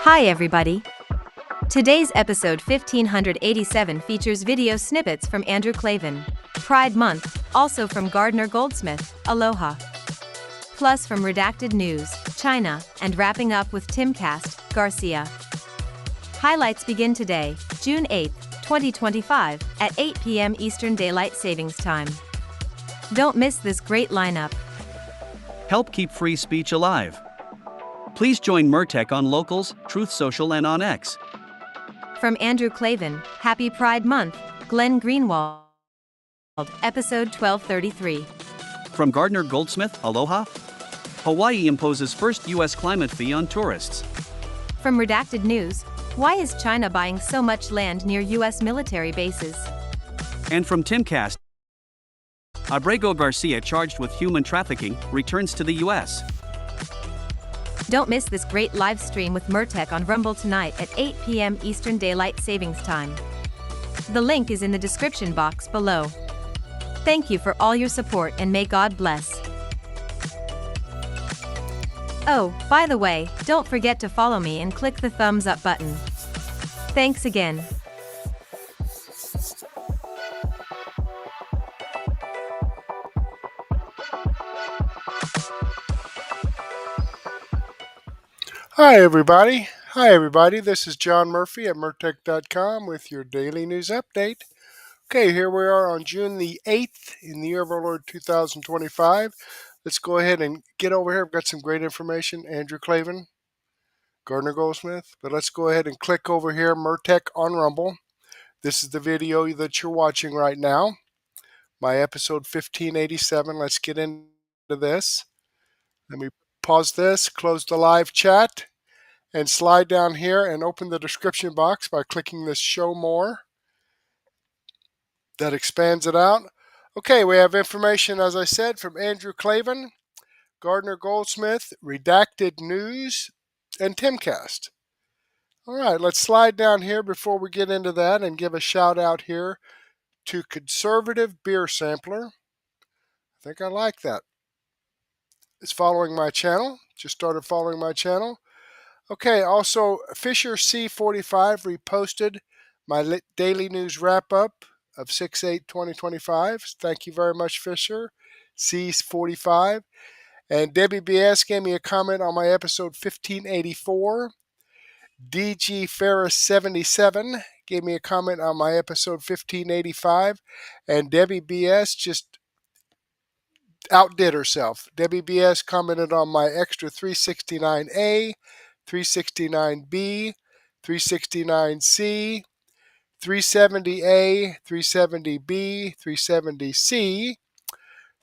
Hi everybody! Today's episode 1587 features video snippets from Andrew Klavan, Pride Month, also from Gardner Goldsmith, Aloha. Plus from Redacted News, China, and wrapping up with Timcast, Garcia. Highlights begin today, June 8, 2025, at 8 p.m. Eastern Daylight Savings Time. Don't miss this great lineup. Help keep free speech alive. Please join Murtech on Locals, Truth Social, and on X. From Andrew Klavan, Happy Pride Month, Glenn Greenwald. Episode 1233. From Gardner Goldsmith, Aloha. Hawaii imposes first U.S. climate fee on tourists. From Redacted News, why is China buying so much land near U.S. military bases? And from Timcast, Abrego Garcia, charged with human trafficking, returns to the U.S. Don't miss this great live stream with Murtech on Rumble tonight at 8 p.m. Eastern Daylight Savings Time. The link is in the description box below. Thank you for all your support and may God bless. Oh, by the way, don't forget to follow me and click the thumbs up button. Thanks again. Hi everybody, this is John Murphy at Murtech.com with your daily news update. Okay, here we are on June the 8th in the year of our Lord 2025. Let's go ahead and get over here. I've got some great information. Andrew Klavan, Gardner Goldsmith, but let's go ahead and click over here, Murtech on Rumble. This is the video that you're watching right now, my episode 1587. Let's get into this. Let me pause this, close the live chat, and slide down here and open the description box by clicking this Show More. That expands it out. Okay, we have information, as I said, from Andrew Klavan, Gardner Goldsmith, Redacted News, and Timcast. All right, let's slide down here before we get into that and give a shout out here to Conservative Beer Sampler. I think I like that. Is following my channel. Just started following my channel. Okay, also Fisher C45 reposted my daily news wrap-up of 6/8/2025. Thank you very much, Fisher C45. And Debbie BS gave me a comment on my episode 1584. DG Ferris 77 gave me a comment on my episode 1585. And Debbie BS just outdid herself. Debbie BS commented on my extra 369A, 369B, 369C, 370A, 370B, 370C,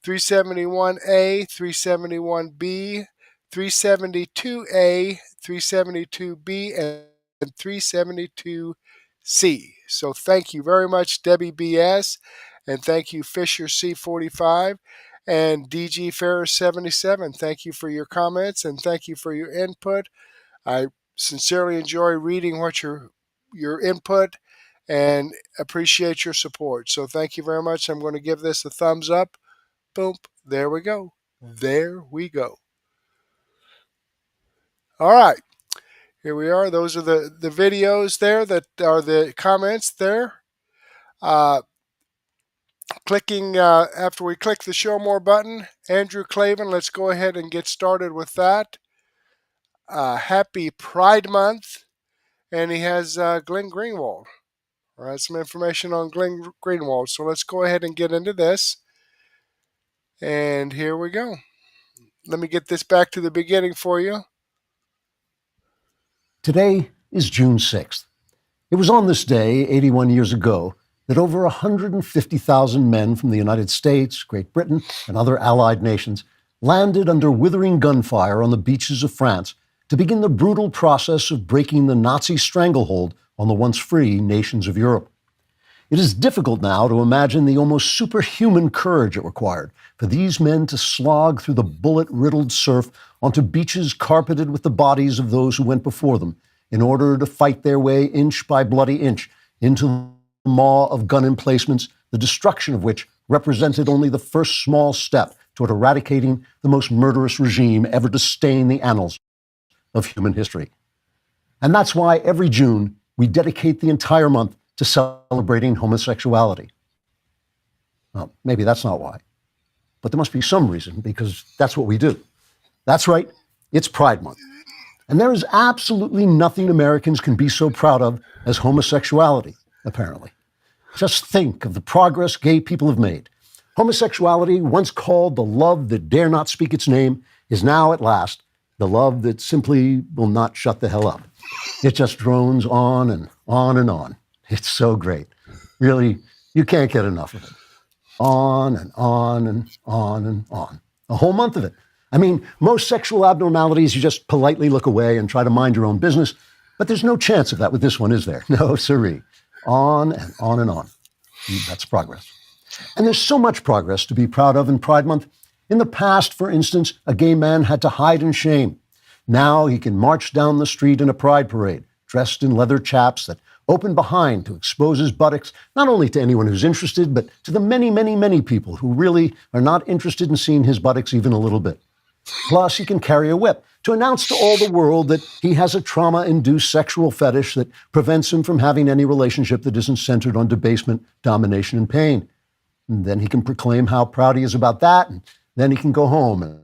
371A, 371B, 372A, 372B, and 372C. So thank you very much, Debbie BS, and thank you, Fisher C45. And DG Ferris 77, thank you for your comments and thank you for your input. I sincerely enjoy reading what your input and appreciate your support. So thank you very much. I'm going to give this a thumbs up. Boom. There we go. There we go. All right. Here we are. Those are the videos there that are the comments there. Clicking after we click the Show More button, Andrew Klavan, let's go ahead and get started with that. Happy Pride Month, and he has Glenn Greenwald. All right, some information on Glenn Greenwald. So let's go ahead and get into this. And here we go. Let me get this back to the beginning for you. Today is June 6th. It was on this day, 81 years ago, that over 150,000 men from the United States, Great Britain, and other allied nations landed under withering gunfire on the beaches of France to begin the brutal process of breaking the Nazi stranglehold on the once free nations of Europe. It is difficult now to imagine the almost superhuman courage it required for these men to slog through the bullet-riddled surf onto beaches carpeted with the bodies of those who went before them in order to fight their way inch by bloody inch into the maw of gun emplacements, the destruction of which represented only the first small step toward eradicating the most murderous regime ever to stain the annals of human history. And that's why every June we dedicate the entire month to celebrating homosexuality. Well, maybe that's not why, but there must be some reason, because that's what we do. That's right, it's Pride Month. And there is absolutely nothing Americans can be so proud of as homosexuality, apparently. Just think of the progress gay people have made. Homosexuality, once called the love that dare not speak its name, is now at last the love that simply will not shut the hell up. It just drones on and on and on. It's so great. Really, you can't get enough of it. On and on and on and on. A whole month of it. I mean, most sexual abnormalities, you just politely look away and try to mind your own business, but there's no chance of that with this one, is there? No, siree. On and on and on. That's progress. And there's so much progress to be proud of in Pride Month. In the past, for instance, a gay man had to hide in shame. Now he can march down the street in a pride parade, dressed in leather chaps that open behind to expose his buttocks, not only to anyone who's interested, but to the many, many, many people who really are not interested in seeing his buttocks even a little bit. Plus, he can carry a whip to announce to all the world that he has a trauma-induced sexual fetish that prevents him from having any relationship that isn't centered on debasement, domination, and pain. And then he can proclaim how proud he is about that, and then he can go home and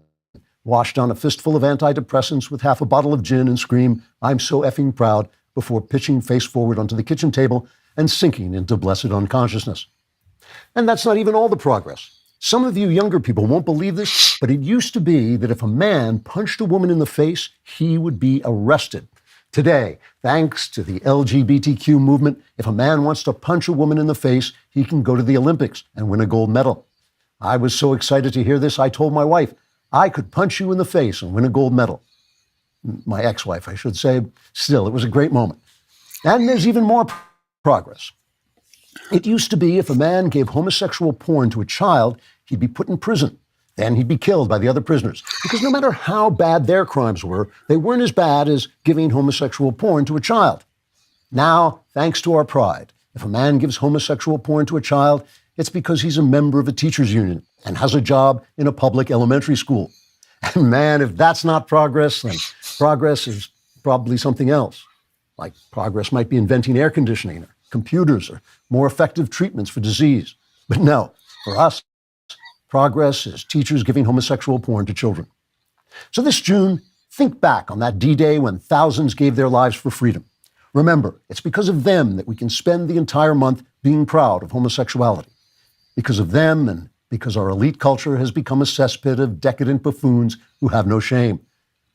wash down a fistful of antidepressants with half a bottle of gin and scream, "I'm so effing proud," before pitching face forward onto the kitchen table and sinking into blessed unconsciousness. And that's not even all the progress. Some of you younger people won't believe this, but it used to be that if a man punched a woman in the face, he would be arrested. Today, thanks to the LGBTQ movement, if a man wants to punch a woman in the face, he can go to the Olympics and win a gold medal. I was so excited to hear this, I told my wife, I could punch you in the face and win a gold medal. My ex-wife, I should say. Still, it was a great moment. And there's even more progress. It used to be if a man gave homosexual porn to a child, he'd be put in prison. Then he'd be killed by the other prisoners. Because no matter how bad their crimes were, they weren't as bad as giving homosexual porn to a child. Now, thanks to our pride, if a man gives homosexual porn to a child, it's because he's a member of a teachers' union and has a job in a public elementary school. And man, if that's not progress, then progress is probably something else. Like progress might be inventing air conditioning or computers or more effective treatments for disease. But no, for us, progress is teachers giving homosexual porn to children. So this June, think back on that D-Day when thousands gave their lives for freedom. Remember, it's because of them that we can spend the entire month being proud of homosexuality. Because of them and because our elite culture has become a cesspit of decadent buffoons who have no shame.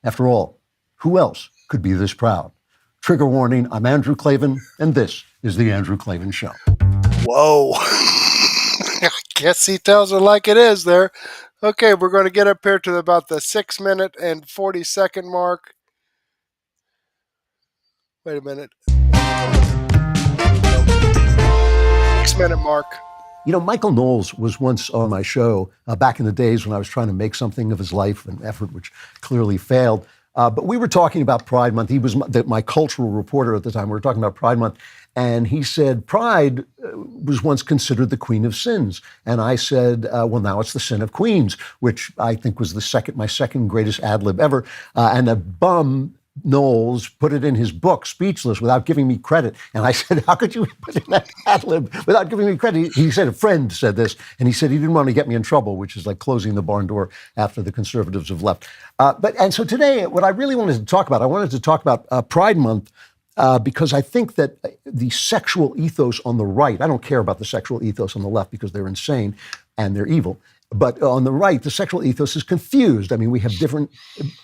After all, who else could be this proud? Trigger warning, I'm Andrew Klavan, and this is The Andrew Klavan Show. Whoa. I guess he tells it like it is there. Okay, we're going to get up here to about the 6 minute and 40-second mark. Wait a minute. 6 minute mark. You know, Michael Knowles was once on my show back in the days when I was trying to make something of his life, an effort which clearly failed. But we were talking about Pride Month. He was my cultural reporter at the time. We were talking about Pride Month. And he said, Pride was once considered the queen of sins. And I said, well, now it's the sin of queens, which I think was my second greatest ad lib ever. And a bum, Knowles, put it in his book, Speechless, without giving me credit. And I said, how could you put in that ad lib without giving me credit? He said, a friend said this, and he said he didn't want to get me in trouble, which is like closing the barn door after the conservatives have left. And so today, what I really wanted to talk about, I wanted to talk about Pride Month, because I think that the sexual ethos on the right, I don't care about the sexual ethos on the left because they're insane and they're evil. But on the right, the sexual ethos is confused. I mean, we have different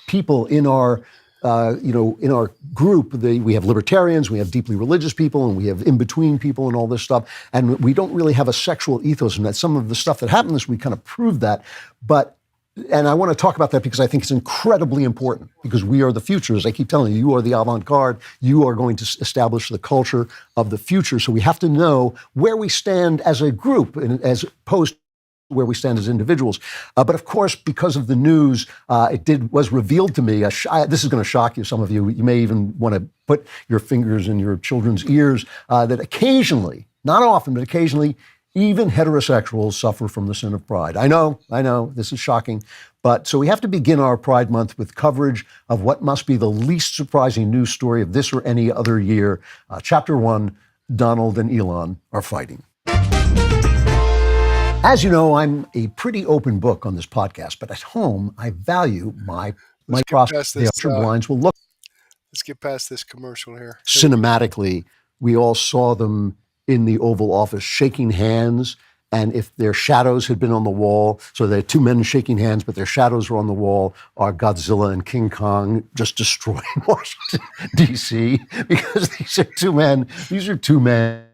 people in our in our group. We have libertarians, we have deeply religious people, and we have in-between people and all this stuff. And we don't really have a sexual ethos. And that some of the stuff that happened this week kind of proved that. And I want to talk about that because I think it's incredibly important, because we are the future. As I keep telling you, you are the avant-garde. You are going to establish the culture of the future. So we have to know where we stand as a group, as opposed to where we stand as individuals. But of course, because of the news, was revealed to me, this is going to shock you, some of you. You may even want to put your fingers in your children's ears, that occasionally, not often, but occasionally, Even heterosexuals suffer from the sin of pride. I know, this is shocking. But so we have to begin our Pride Month with coverage of what must be the least surprising news story of this or any other year. Chapter 1, Donald and Elon are fighting. As you know, I'm a pretty open book on this podcast, but at home, I value my prospects. The Ultra Blinds will look. Let's get past this commercial here. Cinematically, we all saw them in the Oval Office shaking hands, and if their shadows had been on the wall, so there are two men shaking hands, but their shadows were on the wall, are Godzilla and King Kong just destroying Washington, D.C., because these are two men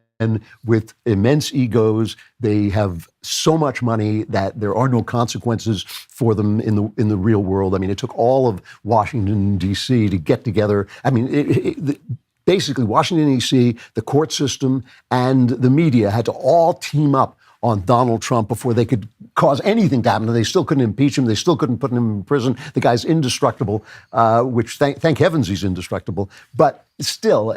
with immense egos. They have so much money that there are no consequences for them in the real world. I mean, it took all of Washington, D.C. to get together. I mean, basically, Washington, D.C., the court system, and the media had to all team up on Donald Trump before they could cause anything to happen. They still couldn't impeach him. They still couldn't put him in prison. The guy's indestructible, which thank heavens he's indestructible. But still,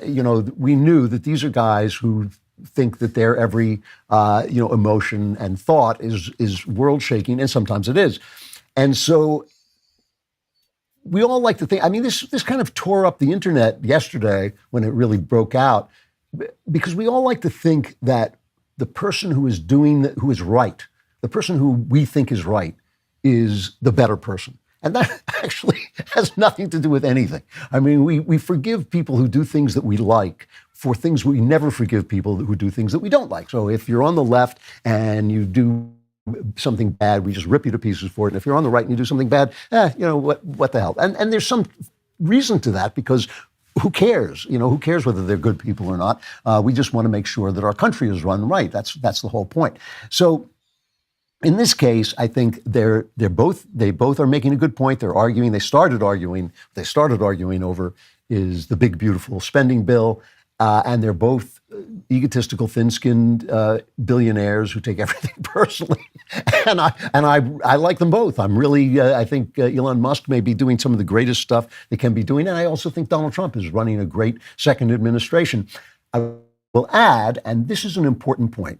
we knew that these are guys who think that their every, emotion and thought is world shaking, and sometimes it is. And so we all like to think, I mean, this kind of tore up the internet yesterday when it really broke out, because we all like to think that the person who is right, the person who we think is right, is the better person. And that actually has nothing to do with anything. I mean, we forgive people who do things that we like for things we never forgive people who do things that we don't like. So if you're on the left and you do something bad, we just rip you to pieces for it. And if you're on the right and you do something bad, what the hell? And there's some reason to that, because who cares? Who cares whether they're good people or not? We just want to make sure that our country is run right. That's the whole point. So in this case, I think they both are making a good point. They're arguing. They started arguing over is the big beautiful spending bill, and they're both egotistical, thin-skinned billionaires who take everything personally. and I like them both. I'm really I think Elon Musk may be doing some of the greatest stuff they can be doing, and I also think Donald Trump is running a great second administration. I will add, and this is an important point,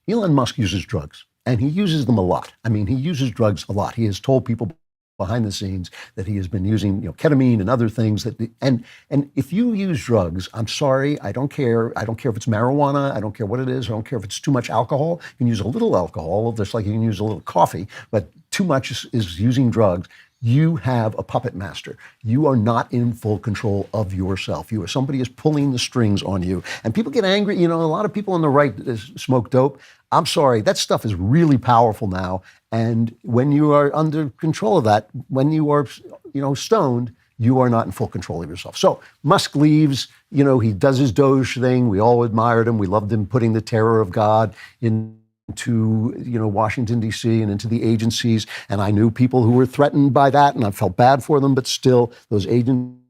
Elon Musk uses drugs. And he uses them a lot. I mean, he uses drugs a lot. He has told people behind the scenes that he has been using, ketamine and other things. And if you use drugs, I'm sorry, I don't care. I don't care if it's marijuana. I don't care what it is. I don't care if it's too much alcohol. You can use a little alcohol, just like you can use a little coffee. But too much is using drugs. You have a puppet master. You are not in full control of yourself. Somebody is pulling the strings on you. And people get angry. A lot of people on the right smoke dope. I'm sorry, that stuff is really powerful now. And when you are under control of that, when you are, stoned, you are not in full control of yourself. So Musk leaves, he does his Doge thing. We all admired him. We loved him putting the terror of God into Washington, D.C. and into the agencies. And I knew people who were threatened by that, and I felt bad for them. But still, those agencies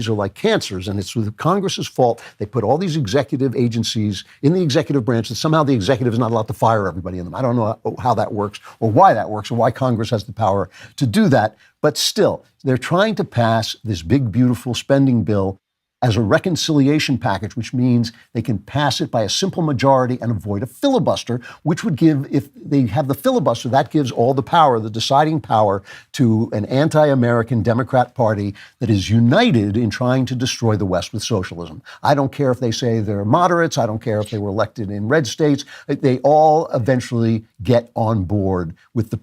are like cancers, and it's with Congress's fault. They put all these executive agencies in the executive branch, and somehow the executive is not allowed to fire everybody in them. I don't know how that works or why that works or why Congress has the power to do that. But still, they're trying to pass this big, beautiful spending bill as a reconciliation package, which means they can pass it by a simple majority and avoid a filibuster, which would give, if they have the filibuster, that gives all the power, the deciding power, to an anti-American Democrat Party that is united in trying to destroy the West with socialism. I don't care if they say they're moderates. I don't care if they were elected in red states. They all eventually get on board with the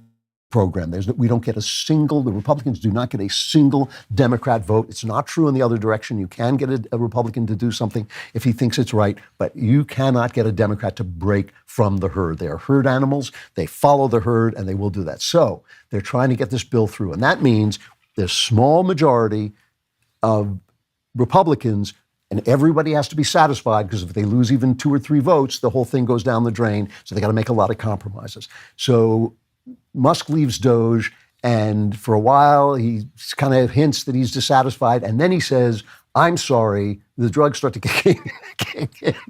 program. The Republicans do not get a single Democrat vote. It's not true in the other direction. You can get a Republican to do something if he thinks it's right, but you cannot get a Democrat to break from the herd. They are herd animals. They follow the herd, and they will do that. So they're trying to get this bill through, and that means there's a small majority of Republicans, and everybody has to be satisfied, because if they lose even 2 or 3 votes, the whole thing goes down the drain. So they got to make a lot of compromises. So Musk leaves Doge, and for a while he kind of hints that he's dissatisfied, and then he says, I'm sorry, the drugs start to kick in.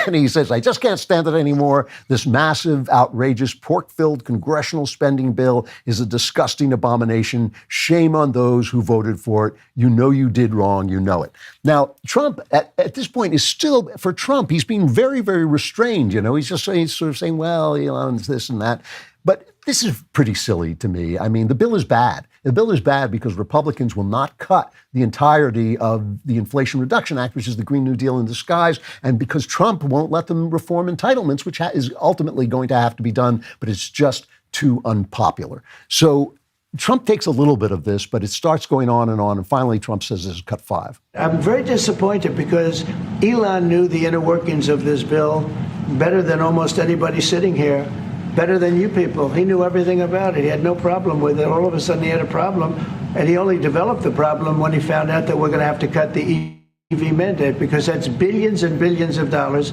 And he says, I just can't stand it anymore. This massive, outrageous, pork-filled congressional spending bill is a disgusting abomination. Shame on those who voted for it. You know you did wrong. You know it. Now, Trump, at this point, is still, for Trump, he's being very, very restrained. He's just sort of saying, well, Elon's this and that. But this is pretty silly to me. I mean, the bill is bad. The bill is bad because Republicans will not cut the entirety of the Inflation Reduction Act, which is the Green New Deal in disguise, and because Trump won't let them reform entitlements, which is ultimately going to have to be done, but it's just too unpopular. So Trump takes a little bit of this, but it starts going on, and finally Trump says this is cut 5. I'm very disappointed because Elon knew the inner workings of this bill better than almost anybody sitting here. Better than you people. He knew everything about it. He had no problem with it. All of a sudden he had a problem, and he only developed the problem when he found out that we're going to have to cut the EV mandate, because that's billions and billions of dollars,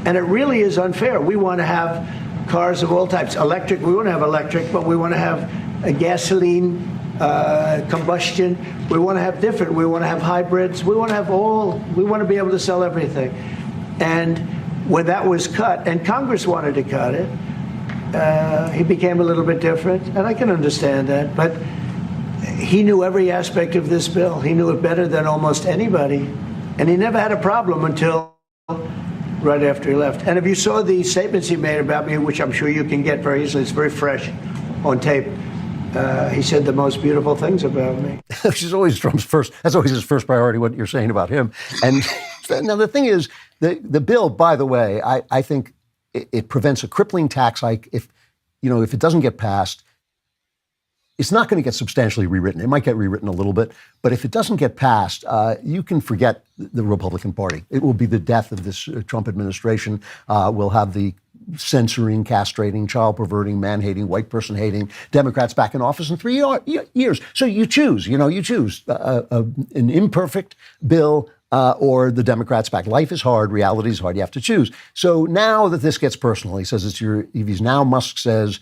and it really is unfair. We want to have cars of all types. Electric, we want to have electric, but we want to have a gasoline, combustion. We want to have different. We want to have hybrids. We want to have we want to be able to sell everything. And when that was cut, and Congress wanted to cut it, he became a little bit different, and I can understand that, but he knew every aspect of this bill. He knew it better than almost anybody, and he never had a problem until right after he left. And if you saw the statements he made about me, which I'm sure you can get very easily, it's very fresh on tape, he said the most beautiful things about me. Which is always Trump's that's always his first priority, what you're saying about him. And now the thing is, the bill, by the way, I think it prevents a crippling tax hike. If it doesn't get passed, it's not going to get substantially rewritten. It might get rewritten a little bit, but if it doesn't get passed, you can forget the Republican Party. It will be the death of this Trump administration. We'll have the censoring, castrating, child perverting, man-hating, white person-hating Democrats back in office in 3 years. So you choose. You choose an imperfect bill, or the Democrats back. Life is hard. Reality is hard. You have to choose. So now that this gets personal, he says it's your EVs. Now Musk says,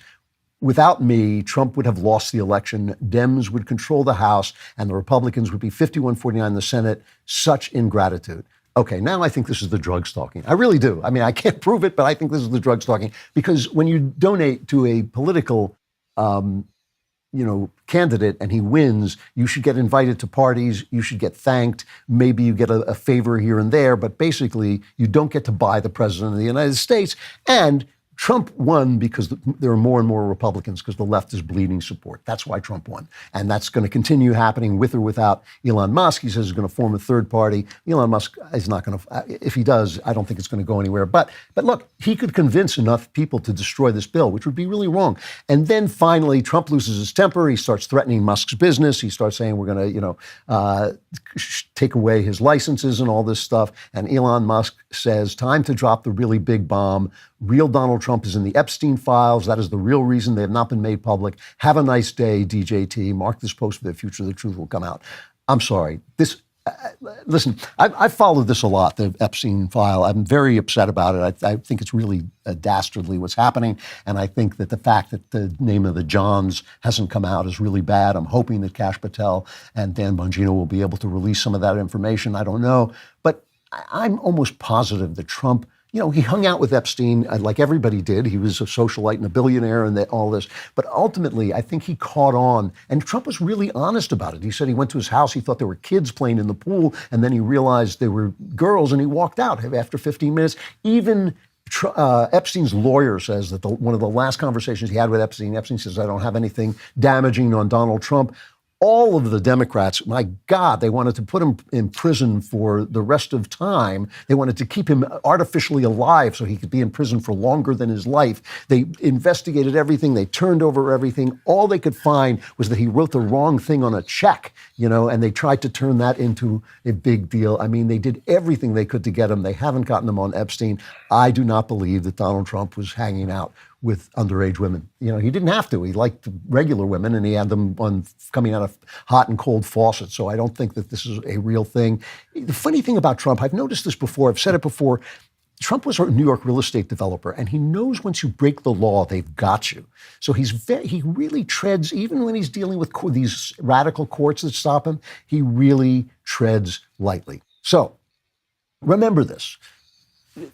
without me, Trump would have lost the election. Dems would control the House, and the Republicans would be 51-49 in the Senate. Such ingratitude. Okay, now I think this is the drugs talking. I really do. I mean, I can't prove it, but I think this is the drugs talking. Because when you donate to a political candidate and he wins, you should get invited to parties, you should get thanked, maybe you get a favor here and there, but basically you don't get to buy the president of the United States. And Trump won because there are more and more Republicans, because the left is bleeding support. That's why Trump won. And that's going to continue happening with or without Elon Musk. He says he's going to form a third party. Elon Musk is not going to, if he does, I don't think it's going to go anywhere. But look, he could convince enough people to destroy this bill, which would be really wrong. And then finally, Trump loses his temper. He starts threatening Musk's business. He starts saying we're going to, take away his licenses and all this stuff. And Elon Musk says, time to drop the really big bomb. Real Donald Trump is in the Epstein files. That is the real reason they have not been made public. Have a nice day, DJT. Mark this post for the future. The truth will come out. I'm sorry. Listen, I've followed this a lot, the Epstein file. I'm very upset about it. I think it's really dastardly what's happening. And I think that the fact that the name of the Johns hasn't come out is really bad. I'm hoping that Kash Patel and Dan Bongino will be able to release some of that information. I don't know. But I'm almost positive that Trump, he hung out with Epstein like everybody did. He was a socialite and a billionaire and all this. But ultimately, I think he caught on. And Trump was really honest about it. He said he went to his house. He thought there were kids playing in the pool. And then he realized they were girls, and he walked out after 15 minutes. Even Epstein's lawyer says that one of the last conversations he had with Epstein says, I don't have anything damaging on Donald Trump. All of the Democrats, my God, they wanted to put him in prison for the rest of time. They wanted to keep him artificially alive so he could be in prison for longer than his life. They investigated everything. They turned over everything. All they could find was that he wrote the wrong thing on a check, and they tried to turn that into a big deal. I mean, they did everything they could to get him. They haven't gotten him on Epstein. I do not believe that Donald Trump was hanging out with underage women. He didn't have to. He liked regular women, and he had them coming out of hot and cold faucets. So I don't think that this is a real thing. The funny thing about Trump, I've noticed this before, I've said it before, Trump was a New York real estate developer, and he knows once you break the law, they've got you. So he really treads, even when he's dealing with these radical courts that stop him, he really treads lightly. So remember this.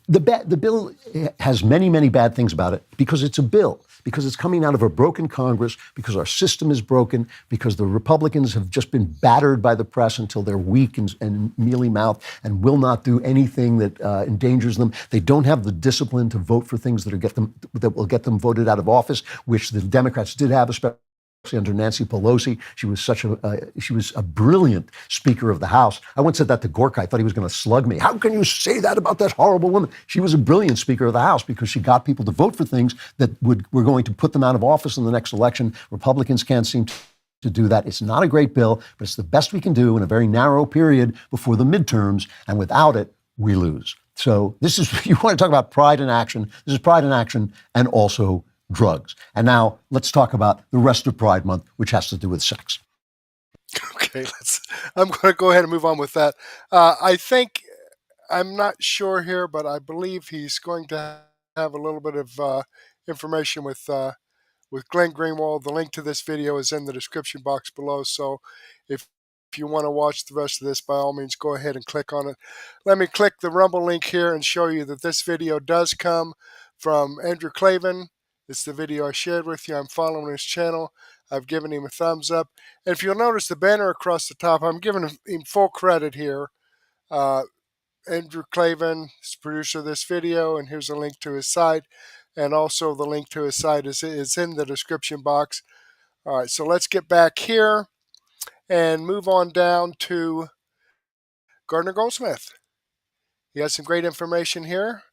The bill has many, many bad things about it because it's a bill, because it's coming out of a broken Congress, because our system is broken, because the Republicans have just been battered by the press until they're weak and mealy-mouthed and will not do anything that endangers them. They don't have the discipline to vote for things that will get them voted out of office, which the Democrats did have, especially under Nancy Pelosi. She was a brilliant Speaker of the House. I once said that to Gorka. I thought he was going to slug me. How can you say that about that horrible woman? She was a brilliant Speaker of the House because she got people to vote for things that were going to put them out of office in the next election. Republicans can't seem to do that. It's not a great bill, but it's the best we can do in a very narrow period before the midterms, and without it, we lose. So this is, you want to talk about pride in action. This is pride in action and also drugs. And now let's talk about the rest of Pride Month, which has to do with sex. Okay, I'm going to go ahead and move on with that. I think, I'm not sure here, but I believe he's going to have a little bit of information with Glenn Greenwald. The link to this video is in the description box below. So if you want to watch the rest of this, by all means, go ahead and click on it. Let me click the Rumble link here and show you that this video does come from Andrew Klavan. It's the video I shared with you. I'm following his channel. I've given him a thumbs up. And if you'll notice the banner across the top, I'm giving him full credit here. Andrew Klavan is the producer of this video, and here's a link to his site. And also the link to his site is in the description box. All right, so let's get back here and move on down to Gardner Goldsmith. He has some great information here.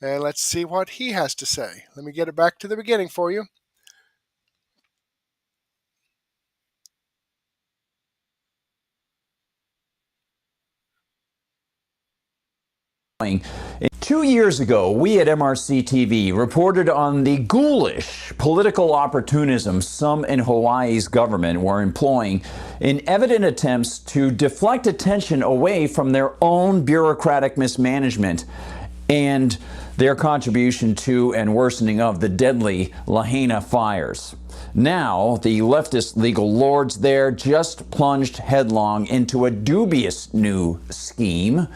And let's see what he has to say. Let me get it back to the beginning for you. Two years ago, we at MRC TV reported on the ghoulish political opportunism some in Hawaii's government were employing in evident attempts to deflect attention away from their own bureaucratic mismanagement and their contribution to and worsening of the deadly Lahaina fires. Now, the leftist legal lords there just plunged headlong into a dubious new scheme,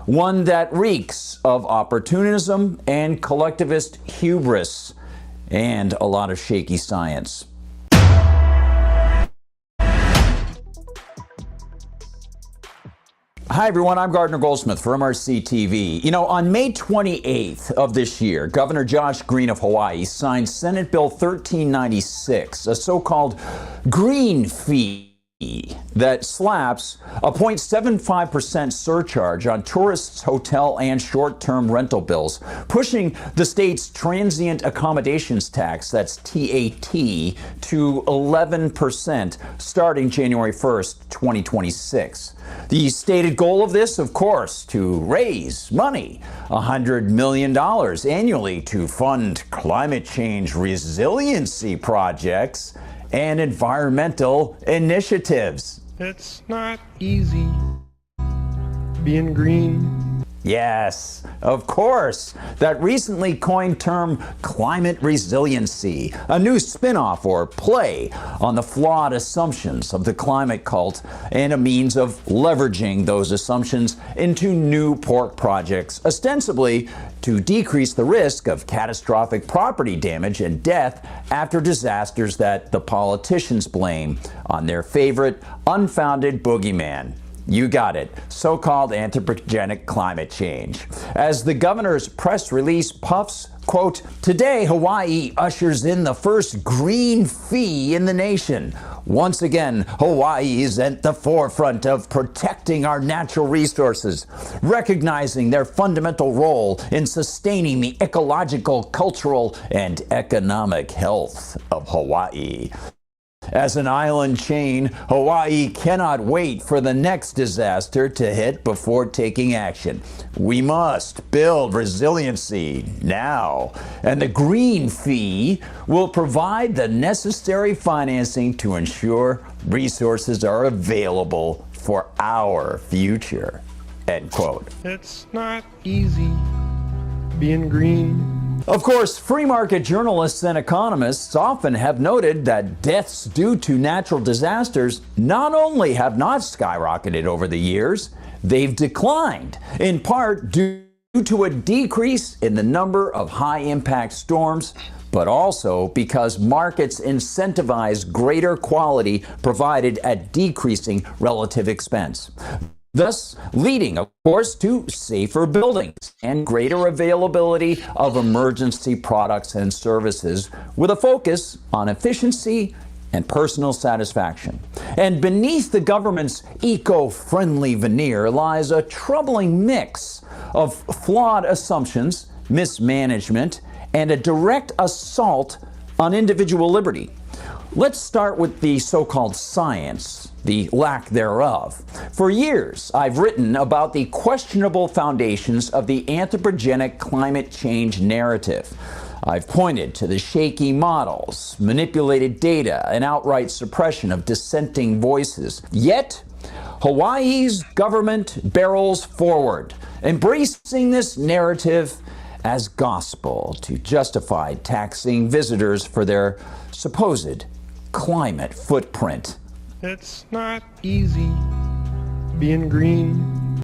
one that reeks of opportunism and collectivist hubris and a lot of shaky science. Hi everyone, I'm Gardner Goldsmith for MRC TV. You know, on May 28th of this year, Governor Josh Green of Hawaii signed Senate Bill 1396, a so-called green fee that slaps a 0.75% surcharge on tourists' hotel and short-term rental bills, pushing the state's transient accommodations tax, that's TAT, to 11% starting January 1st, 2026. The stated goal of this, of course, to raise money, $100 million annually to fund climate change resiliency projects and environmental initiatives. It's not easy being green. Yes, of course, that recently coined term climate resiliency, a new spin-off or play on the flawed assumptions of the climate cult and a means of leveraging those assumptions into new pork projects, ostensibly to decrease the risk of catastrophic property damage and death after disasters that the politicians blame on their favorite unfounded boogeyman. You got it, so-called anthropogenic climate change. As the governor's press release puffs, quote, "Today, Hawaii ushers in the first green fee in the nation. Once again, Hawaii is at the forefront of protecting our natural resources, recognizing their fundamental role in sustaining the ecological, cultural, and economic health of Hawaii. As an island chain, Hawaii cannot wait for the next disaster to hit before taking action. We must build resiliency now, and the green fee will provide the necessary financing to ensure resources are available for our future." End quote. It's not easy being green. Of course, free market journalists and economists often have noted that deaths due to natural disasters not only have not skyrocketed over the years, they've declined, in part due to a decrease in the number of high-impact storms, but also because markets incentivize greater quality provided at decreasing relative expense, thus leading, of course, to safer buildings and greater availability of emergency products and services with a focus on efficiency and personal satisfaction. And beneath the government's eco-friendly veneer lies a troubling mix of flawed assumptions, mismanagement, and a direct assault on individual liberty. Let's start with the so-called science, the lack thereof. For years, I've written about the questionable foundations of the anthropogenic climate change narrative. I've pointed to the shaky models, manipulated data, and outright suppression of dissenting voices. Yet, Hawaii's government barrels forward, embracing this narrative as gospel to justify taxing visitors for their supposed climate footprint. It's not easy being green.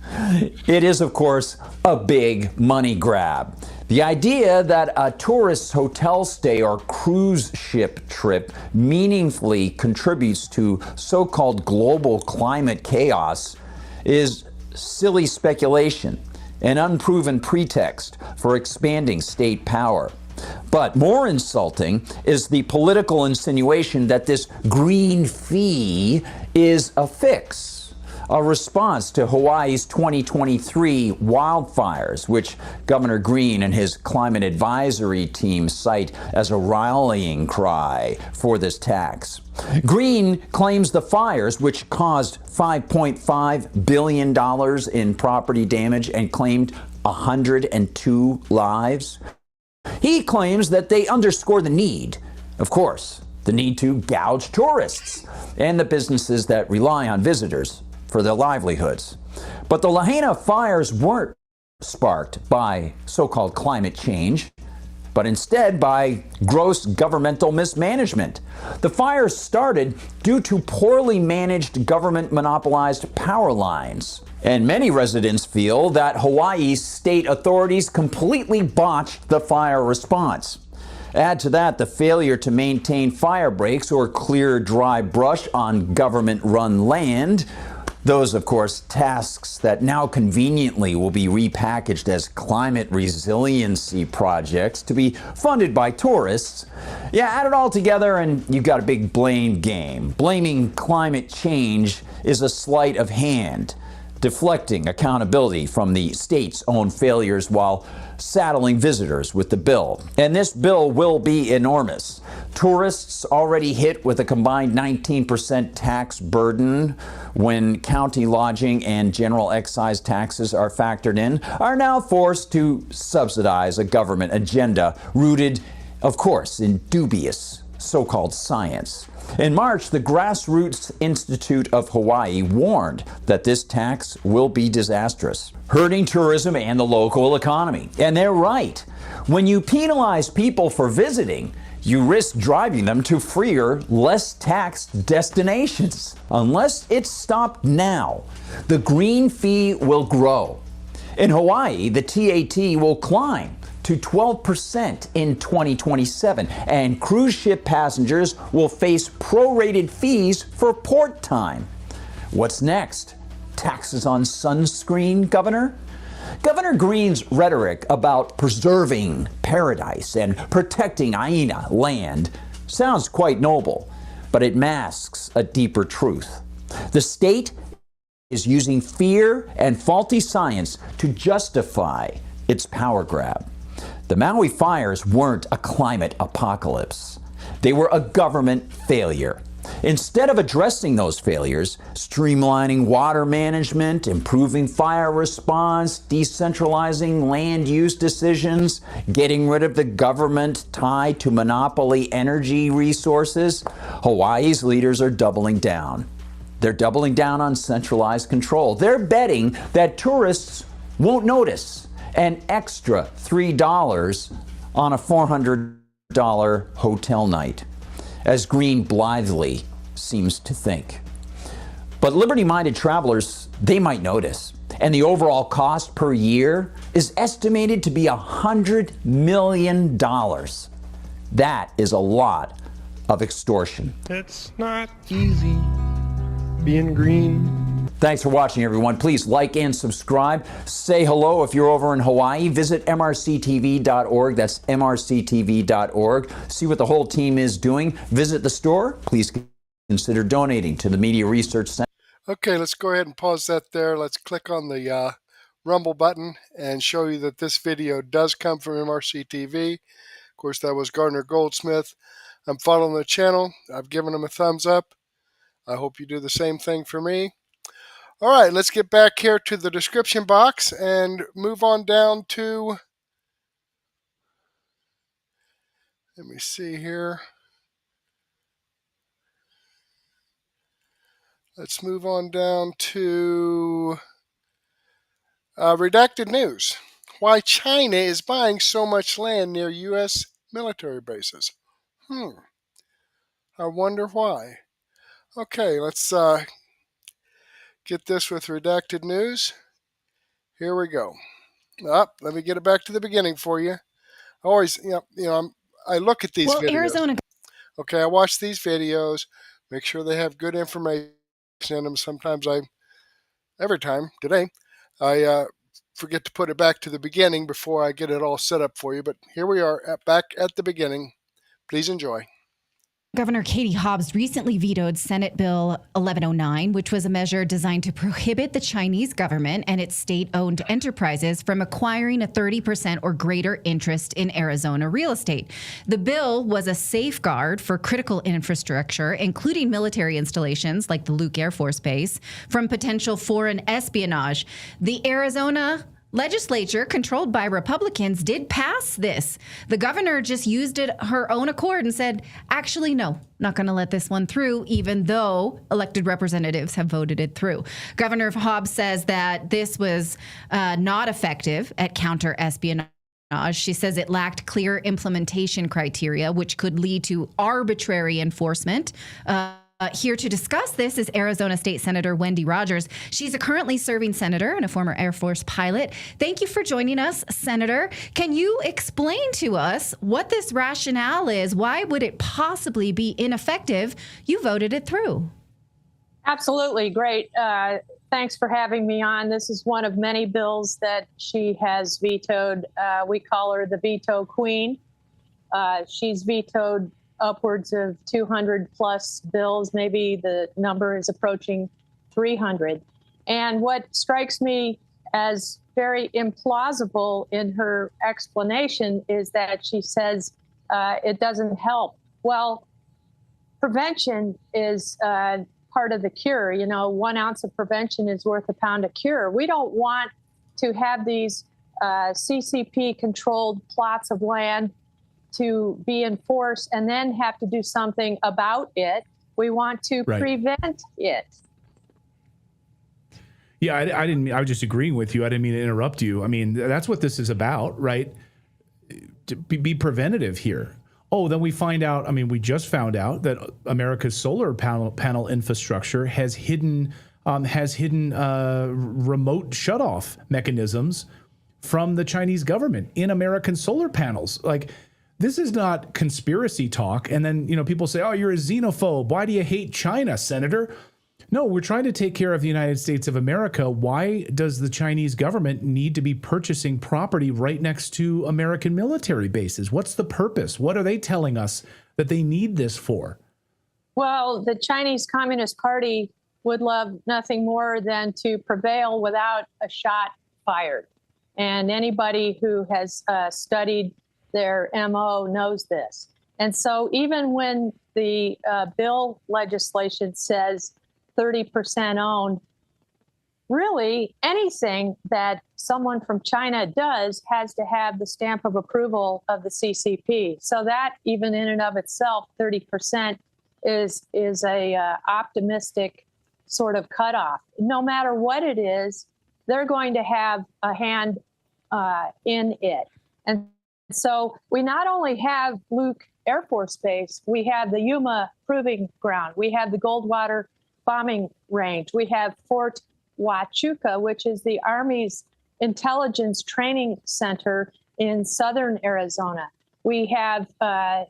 It is, of course, a big money grab. The idea that a tourist's hotel stay or cruise ship trip meaningfully contributes to so-called global climate chaos is silly speculation, an unproven pretext for expanding state power. But more insulting is the political insinuation that this green fee is a fix, a response to Hawaii's 2023 wildfires, which Governor Green and his climate advisory team cite as a rallying cry for this tax. Green claims the fires, which caused $5.5 billion in property damage and claimed 102 lives. He claims that they underscore the need, of course, the need to gouge tourists and the businesses that rely on visitors for their livelihoods. But the Lahaina fires weren't sparked by so-called climate change, but instead by gross governmental mismanagement. The fires started due to poorly managed government monopolized power lines. And many residents feel that Hawaii's state authorities completely botched the fire response. Add to that the failure to maintain fire breaks or clear dry brush on government-run land. Those, of course, tasks that now conveniently will be repackaged as climate resiliency projects to be funded by tourists. Yeah, add it all together and you've got a big blame game. Blaming climate change is a sleight of hand, deflecting accountability from the state's own failures while saddling visitors with the bill. And this bill will be enormous. Tourists already hit with a combined 19% tax burden when county lodging and general excise taxes are factored in, are now forced to subsidize a government agenda rooted, of course, in dubious so-called science. In March, the Grassroots Institute of Hawaii warned that this tax will be disastrous, hurting tourism and the local economy. And they're right. When you penalize people for visiting, you risk driving them to freer, less taxed destinations. Unless it's stopped now, the green fee will grow. In Hawaii, the TAT will climb to 12% in 2027, and cruise ship passengers will face prorated fees for port time. What's next? Taxes on sunscreen, Governor? Governor Green's rhetoric about preserving paradise and protecting Aina land sounds quite noble, but it masks a deeper truth. The state is using fear and faulty science to justify its power grab. The Maui fires weren't a climate apocalypse. They were a government failure. Instead of addressing those failures, streamlining water management, improving fire response, decentralizing land use decisions, getting rid of the government tied to monopoly energy resources, Hawaii's leaders are doubling down. They're doubling down on centralized control. They're betting that tourists won't notice an extra $3 on a $400 hotel night, as Green blithely seems to think. But liberty-minded travelers, they might notice. And the overall cost per year is estimated to be $100 million. That is a lot of extortion. It's not easy being green. Thanks for watching, everyone. Please like and subscribe. Say hello if you're over in Hawaii. Visit mrctv.org. That's mrctv.org. See what the whole team is doing. Visit the store. Please consider donating to the Media Research Center. Okay, let's go ahead and pause that there. Let's click on the Rumble button and show you that this video does come from MRC TV. Of course, that was Gardner Goldsmith. I'm following the channel. I've given him a thumbs up. I hope you do the same thing for me. All right, let's get back here to the description box and move on down to, let me see here. Let's move on down to redacted news. Why China is buying so much land near U.S. military bases. I wonder why. Okay, let's get this with redacted news. Here we go. Let me get it back to the beginning for you. I always, I look at these videos. Arizona. Okay, I watch these videos, make sure they have good information in them. Sometimes every time, today, I forget to put it back to the beginning before I get it all set up for you. But here we are back at the beginning. Please enjoy. Governor Katie Hobbs recently vetoed Senate Bill 1109, which was a measure designed to prohibit the Chinese government and its state-owned enterprises from acquiring a 30% or greater interest in Arizona real estate. The bill was a safeguard for critical infrastructure, including military installations like the Luke Air Force Base, from potential foreign espionage. The Arizona legislature, controlled by Republicans, did pass this. The governor just used it her own accord and said, actually, no, not going to let this one through, even though elected representatives have voted it through. Governor Hobbs says that this was not effective at counter-espionage. She says it lacked clear implementation criteria, which could lead to arbitrary enforcement. Here to discuss this is Arizona State Senator Wendy Rogers. She's a currently serving senator and a former Air Force pilot. Thank you for joining us, Senator. Can you explain to us what this rationale is? Why would it possibly be ineffective? You voted it through. Absolutely. Great. Thanks for having me on. This is one of many bills that she has vetoed. We call her the veto queen. She's vetoed upwards of 200 plus bills. Maybe the number is approaching 300. And what strikes me as very implausible in her explanation is that she says it doesn't help. Well, prevention is part of the cure. 1 ounce of prevention is worth a pound of cure. We don't want to have these CCP controlled plots of land to be enforced and then have to do something about it. We want to prevent it. Yeah, I was just agreeing with you. I didn't mean to interrupt you. I mean, that's what this is about, right? To be preventative here. Oh, then we find out, we just found out that America's solar panel infrastructure has hidden remote shutoff mechanisms from the Chinese government in American solar panels. Like, this is not conspiracy talk. And then, people say, oh, you're a xenophobe. Why do you hate China, Senator? No, we're trying to take care of the United States of America. Why does the Chinese government need to be purchasing property right next to American military bases? What's the purpose? What are they telling us that they need this for? Well, the Chinese Communist Party would love nothing more than to prevail without a shot fired. And anybody who has studied their MO knows this. And so even when the bill legislation says 30% owned, really anything that someone from China does has to have the stamp of approval of the CCP. So that even in and of itself, 30% is a optimistic sort of cutoff. No matter what it is, they're going to have a hand in it. And So we not only have Luke Air Force Base, we have the Yuma Proving Ground, we have the Goldwater Bombing Range, we have Fort Huachuca, which is the Army's intelligence training center in southern Arizona. We have a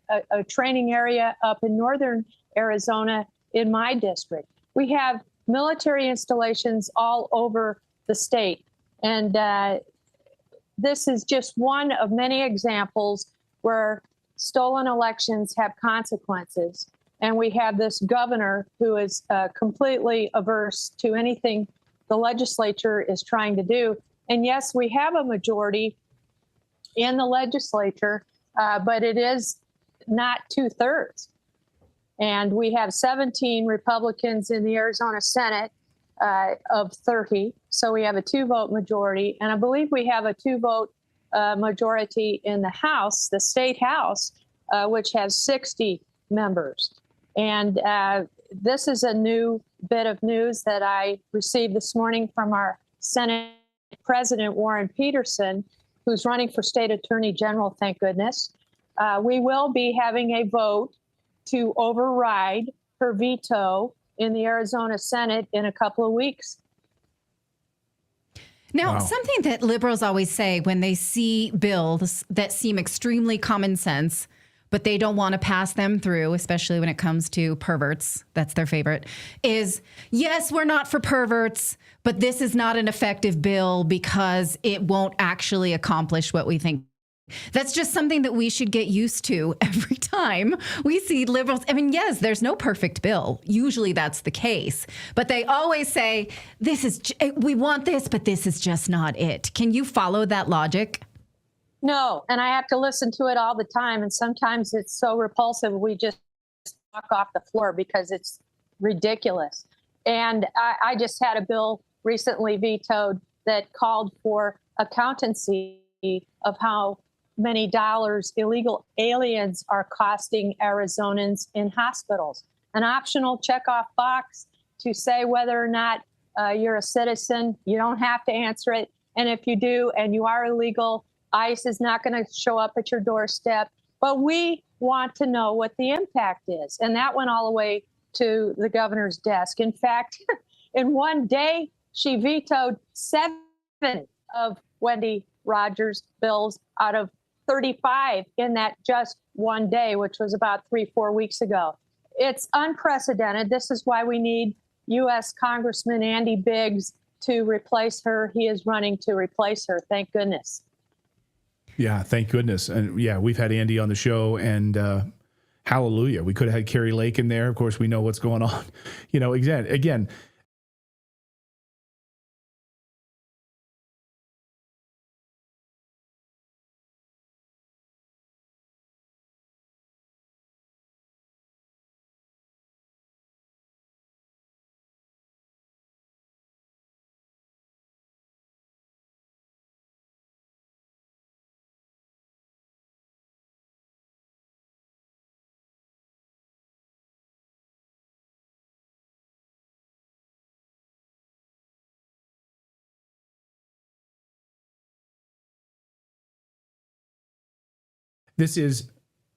training area up in northern Arizona in my district. We have military installations all over the state. And this is just one of many examples where stolen elections have consequences. And we have this governor who is completely averse to anything the legislature is trying to do. And yes, we have a majority in the legislature, but it is not 2/3. And we have 17 Republicans in the Arizona Senate of 30. So we have a 2-vote majority. And I believe we have a 2-vote majority in the House, the state House, which has 60 members. And this is a new bit of news that I received this morning from our Senate President Warren Peterson, who's running for state attorney general, thank goodness. We will be having a vote to override her veto in the Arizona Senate in a couple of weeks. Now, something that liberals always say when they see bills that seem extremely common sense, but they don't want to pass them through, especially when it comes to perverts, that's their favorite, is, yes, we're not for perverts, but this is not an effective bill because it won't actually accomplish what we think. That's just something that we should get used to every time we see liberals. I mean, yes, there's no perfect bill. Usually that's the case. But they always say, we want this, but this is just not it. Can you follow that logic? No, and I have to listen to it all the time. And sometimes it's so repulsive, we just walk off the floor because it's ridiculous. And I just had a bill recently vetoed that called for accountancy of how many dollars illegal aliens are costing Arizonans in hospitals. An optional checkoff box to say whether or not you're a citizen. You don't have to answer it. And if you do and you are illegal, ICE is not going to show up at your doorstep. But we want to know what the impact is. And that went all the way to the governor's desk. In fact, in one day, she vetoed 7 of Wendy Rogers' bills out of 35 in that just one day, which was about 3-4 weeks ago. It's unprecedented. This is why we need U.S. Congressman Andy Biggs to replace her. He is running to replace her. Thank goodness. Yeah, thank goodness. And yeah, we've had Andy on the show, and hallelujah. We could have had Carrie Lake in there. Of course, we know what's going on. You know, again, this is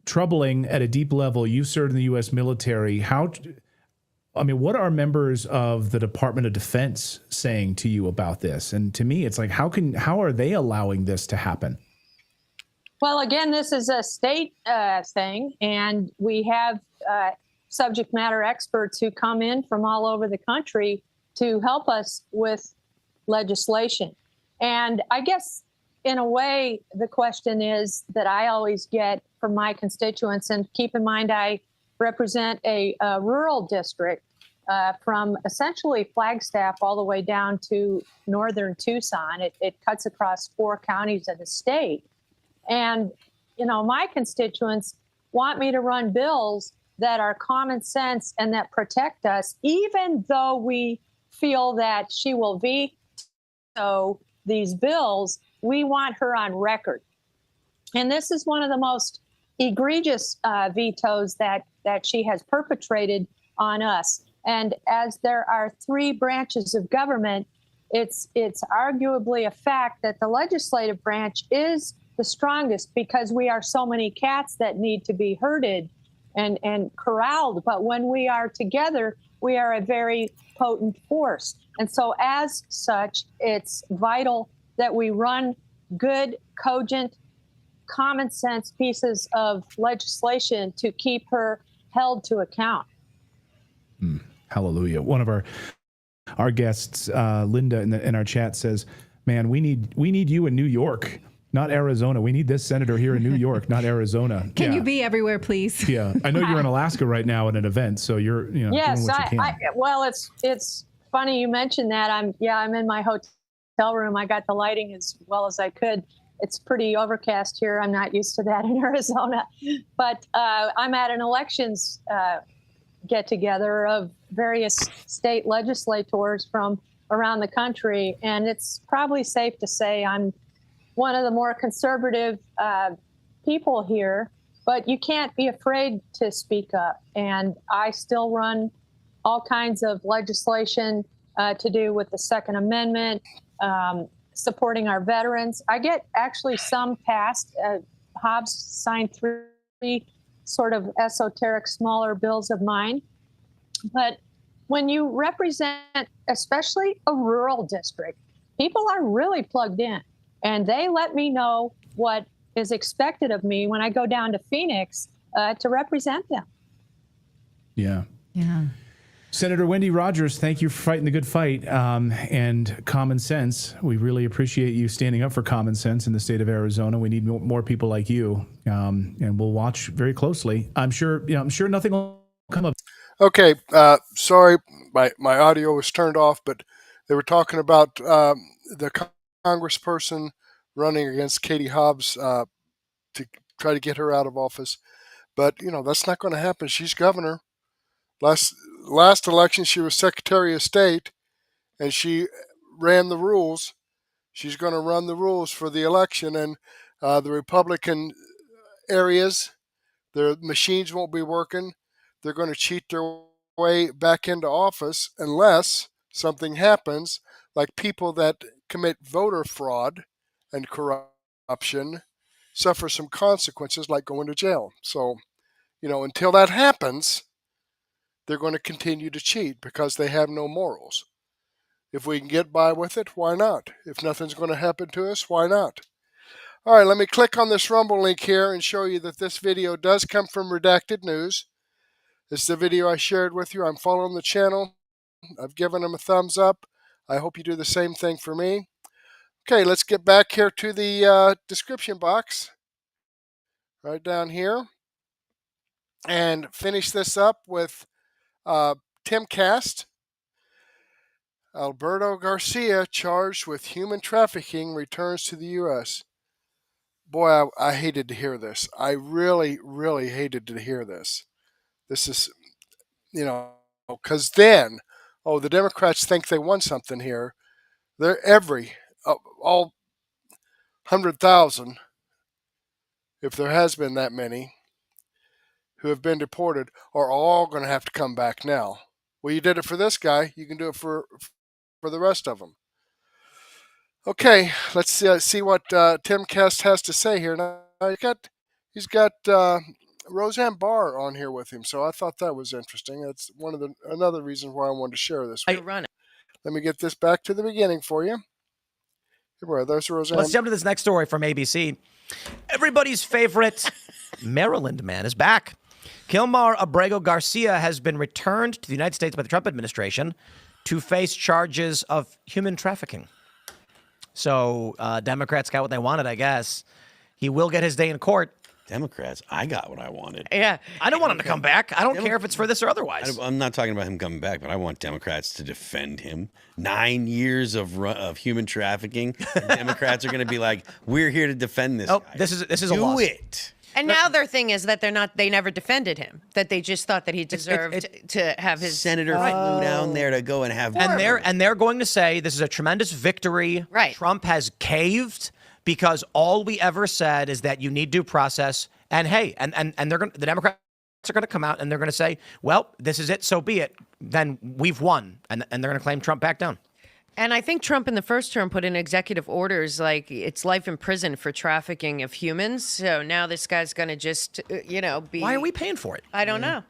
troubling at a deep level. You served in the U.S. military. What are members of the Department of Defense saying to you about this? And to me, it's like, how are they allowing this to happen? Well, again, this is a state thing, and we have subject matter experts who come in from all over the country to help us with legislation. And I guess, in a way, the question is that I always get from my constituents, and keep in mind I represent a rural district from essentially Flagstaff all the way down to northern Tucson. It cuts across 4 counties of the state. And, my constituents want me to run bills that are common sense and that protect us, even though we feel that she will veto these bills. We want her on record. And this is one of the most egregious vetoes that she has perpetrated on us. And as there are 3 branches of government, it's arguably a fact that the legislative branch is the strongest because we are so many cats that need to be herded and corralled. But when we are together, we are a very potent force. And so as such, it's vital that we run good, cogent, common sense pieces of legislation to keep her held to account. Hallelujah. One of our guests, Linda, in our chat says, "Man, we need you in New York, not Arizona. We need this senator here in New York, not Arizona." Can you be everywhere, please? Yeah, I know you're in Alaska right now at an event, so you're Yes, doing what you can. well, it's funny you mentioned that. I'm in my hotel room. I got the lighting as well as I could. It's pretty overcast here. I'm not used to that in Arizona, but I'm at an elections get together of various state legislators from around the country, and it's probably safe to say I'm one of the more conservative people here, but you can't be afraid to speak up. And I still run all kinds of legislation to do with the Second Amendment, supporting our veterans. I get actually some passed. Hobbs signed 3 sort of esoteric, smaller bills of mine. But when you represent, especially a rural district, people are really plugged in. And they let me know what is expected of me when I go down to Phoenix to represent them. Yeah. Yeah. Senator Wendy Rogers, thank you for fighting the good fight and common sense. We really appreciate you standing up for common sense in the state of Arizona. We need more people like you, and we'll watch very closely. I'm sure nothing will come of. Okay, sorry, my audio was turned off, but they were talking about the congressperson running against Katie Hobbs to try to get her out of office. But, that's not going to happen. She's governor. Last election, she was Secretary of State, and she ran the rules. She's going to run the rules for the election, and the Republican areas, their machines won't be working. They're going to cheat their way back into office unless something happens, like people that commit voter fraud and corruption suffer some consequences like going to jail. So, until that happens, they're going to continue to cheat because they have no morals. If we can get by with it, why not? If nothing's going to happen to us, why not? All right, let me click on this Rumble link here and show you that this video does come from Redacted News. This is the video I shared with you. I'm following the channel. I've given them a thumbs up. I hope you do the same thing for me. Okay, let's get back here to the description box. Right down here. And finish this up with Timcast. Alberto Garcia charged with human trafficking returns to the U.S. Boy, I hated to hear this. I really, really hated to hear this. This is, because then, the Democrats think they won something here. They're all 100,000, if there has been that many, who have been deported, are all going to have to come back now. Well, you did it for this guy. You can do it for the rest of them. Okay, let's see what Timcast has to say here. Now, he's got Roseanne Barr on here with him, so I thought that was interesting. That's another reason why I wanted to share this. Let me get this back to the beginning for you. There's Roseanne. Let's jump to this next story from ABC. Everybody's favorite Maryland man is back. Kilmar Abrego Garcia has been returned to the United States by the Trump administration to face charges of human trafficking. So Democrats got what they wanted, I guess. He will get his day in court. Democrats, I got what I wanted. Yeah, I don't want him to come back. I don't care if it's for this or otherwise. I'm not talking about him coming back, but I want Democrats to defend him. 9 years of human trafficking. Democrats are going to be like, we're here to defend this guy. This is a loss. Do it. And now their thing is that they never defended him, that they just thought that he deserved to have his senator flew down there to go and have. And they're going to say this is a tremendous victory. Right. Trump has caved because all we ever said is that you need due process. And hey, and the Democrats are going to come out and they're going to say, well, this is it, so be it. Then we've won, and they're going to claim Trump back down. And I think Trump in the first term put in executive orders like it's life in prison for trafficking of humans. So now this guy's going to just, be. Why are we paying for it? I don't know.